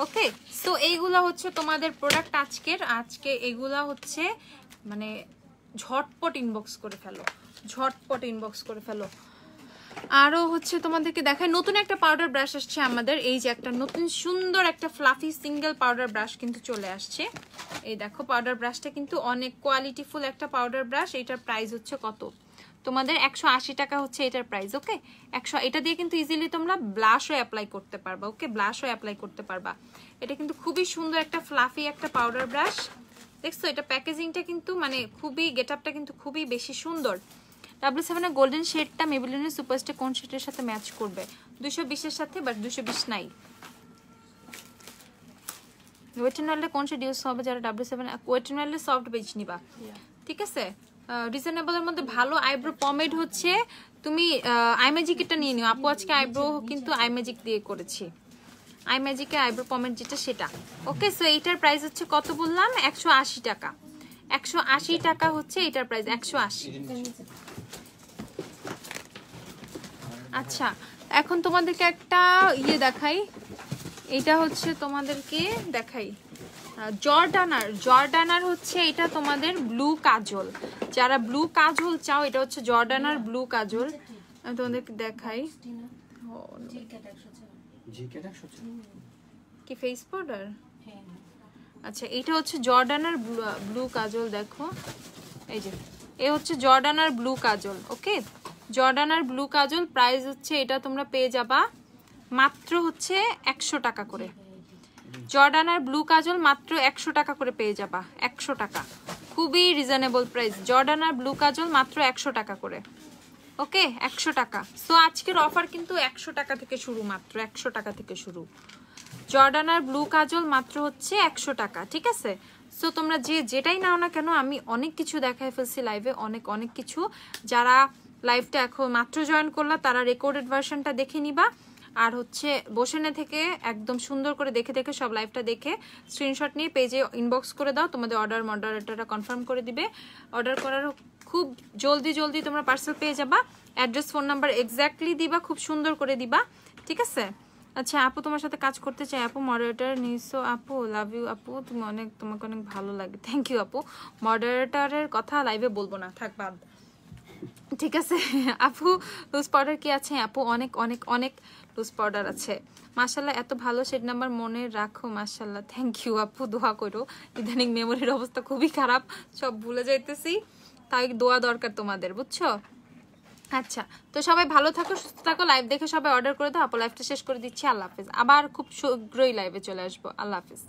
[SPEAKER 1] ওকে। সো এইগুলা হচ্ছে তোমাদের প্রোডাক্ট আজকে এগুলা হচ্ছে মানে ঝটপট ইনবক্স করে ফেলো, ঝটপট ইনবক্স করে ফেলো। আরো হচ্ছে তোমাদেরকে দেখায় নতুন একটা পাউডার ব্রাশ আসছে আমাদের। এই যে একটা নতুন সুন্দর একটা ফ্লাফি সিঙ্গেল পাউডার ব্রাশ কিন্তু চলে আসছে। এই দেখো পাউডার ব্রাশটা কিন্তু অনেক কোয়ালিটিফুল একটা পাউডার ব্রাশ। এটার প্রাইস হচ্ছে কত তোমাদের 180 টাকা হচ্ছে এটার প্রাইস। ওকে 100, এটা দিয়ে কিন্তু ইজিলি তোমরা ব্লাশও অ্যাপ্লাই করতে পারবা। ওকে ব্লাশও অ্যাপ্লাই করতে পারবা। এটা কিন্তু খুবই সুন্দর একটা ফ্লাফি একটা পাউডার ব্রাশ। দেখছো এটা প্যাকেজিংটা কিন্তু মানে খুবই গেটআপটা কিন্তু খুবই বেশি সুন্দর। W7 এর গোল্ডেন শেডটা মেবেলিনের সুপারস্টার কোন শেডের সাথে ম্যাচ করবে? 220 এর সাথে, বাট 220 নাই। ওয়েট এন্ড ওয়াইল্ডে কোন শেড ইউজ হবে যারা W7? ওয়েট এন্ড ওয়াইল্ডে সফট বেজ নিবা, ঠিক আছে? রিজনেবল এর মধ্যে ভালো আইব্রো পমেড হচ্ছে তুমি আই ম্যাজিকটা নিয়ে নিও। আপু আজকে আইব্রো কিন্তু আই ম্যাজিক দিয়ে করেছি, আই ম্যাজিকের আইব্রো পমেড যেটা সেটা। ওকে সো এইটার প্রাইস হচ্ছে কত বললাম? 180 টাকা। 180 টাকা হচ্ছে এটার প্রাইস, 180। আচ্ছা এখন তোমাদেরকে একটা ইয়ে দেখাই। এটা হচ্ছে তোমাদেরকে দেখাই জর্ডানার হচ্ছে এটা তোমাদের ব্লু কাজল। যারা ব্লু কাজল চাও এটা হচ্ছে জর্ডানার ব্লু কাজল। আমি তোমাদেরকে দেখাই। কি ফেস পাউডার? আচ্ছা এটা হচ্ছে জর্ডানার ব্লু কাজল। দেখো এই যে এ হচ্ছে জর্ডানার ব্লু কাজল। ওকে জর্ডানার ব্লু কাজল প্রাইস হচ্ছে এটা তোমরা পেয়ে যাবা মাত্র হচ্ছে 100 টাকা করে। জর্ডানার ব্লু কাজল মাত্র 100 টাকা করে পেয়ে যাবা, 100 টাকা, খুবই রিজনেবল প্রাইস। জর্ডানার ব্লু কাজল মাত্র 100 টাকা করে। ওকে 100 টাকা। সো আজকের অফার কিন্তু 100 টাকা থেকে শুরু, মাত্র 100 টাকা থেকে শুরু। জর্ডানার ব্লু কাজল মাত্র হচ্ছে 100 টাকা, ঠিক আছে? সো তোমরা যেটাই নাও না কেন, আমি অনেক কিছু দেখাই ফেলছি লাইভে, অনেক কিছু। যারা লাইভটা এখন মাত্র জয়েন করলা তারা রেকর্ডেড ভার্সনটা দেখে নিবা, আর হচ্ছে বসেনে থেকে একদম সুন্দর করে দেখে সব লাইভটা দেখে স্ক্রিনশট নিয়ে পেজে ইনবক্স করে দাও। তোমাদের অর্ডার মডারেটরটা কনফার্ম করে দিবে। অর্ডার করার খুব জলদি তোমরা পার্সেল পেয়ে যাবা। অ্যাড্রেস ফোন নাম্বার এক্স্যাক্টলি দিবা, খুব সুন্দর করে দিবা, ঠিক আছে? আচ্ছা আপু তোমার সাথে কাজ করতে চাই আপু, মডারেটর নিসো আপু, লাভ ইউ আপু, তোমাকে অনেক ভালো লাগে। থ্যাংক ইউ আপু। মডারেটরের কথা লাইভে বলবো না, থাক বাদ, ঠিক আছে? আপু লুজ পাউডার কি আছে? আপু অনেক লুজ পাউডার আছে মাশাআল্লাহ। এত ভালো শেড নাম্বার মনে রাখো মাশাআল্লাহ। থ্যাংক ইউ আপু, দোয়া করো। ইদানিং মেমোরির অবস্থা খুবই খারাপ, সব ভুলে যাইতেছি, তাই দোয়া দরকার তোমাদের, বুঝছো? আচ্ছা তো সবাই ভালো থাকো, সুস্থ থাকো। লাইভ দেখে সবাই অর্ডার করে দাও। আপু লাইভটা শেষ করে দিচ্ছি। আল্লাহ হাফেজ। আবার খুব শীঘ্রই লাইভে চলে আসবো। আল্লাহ হাফেজ।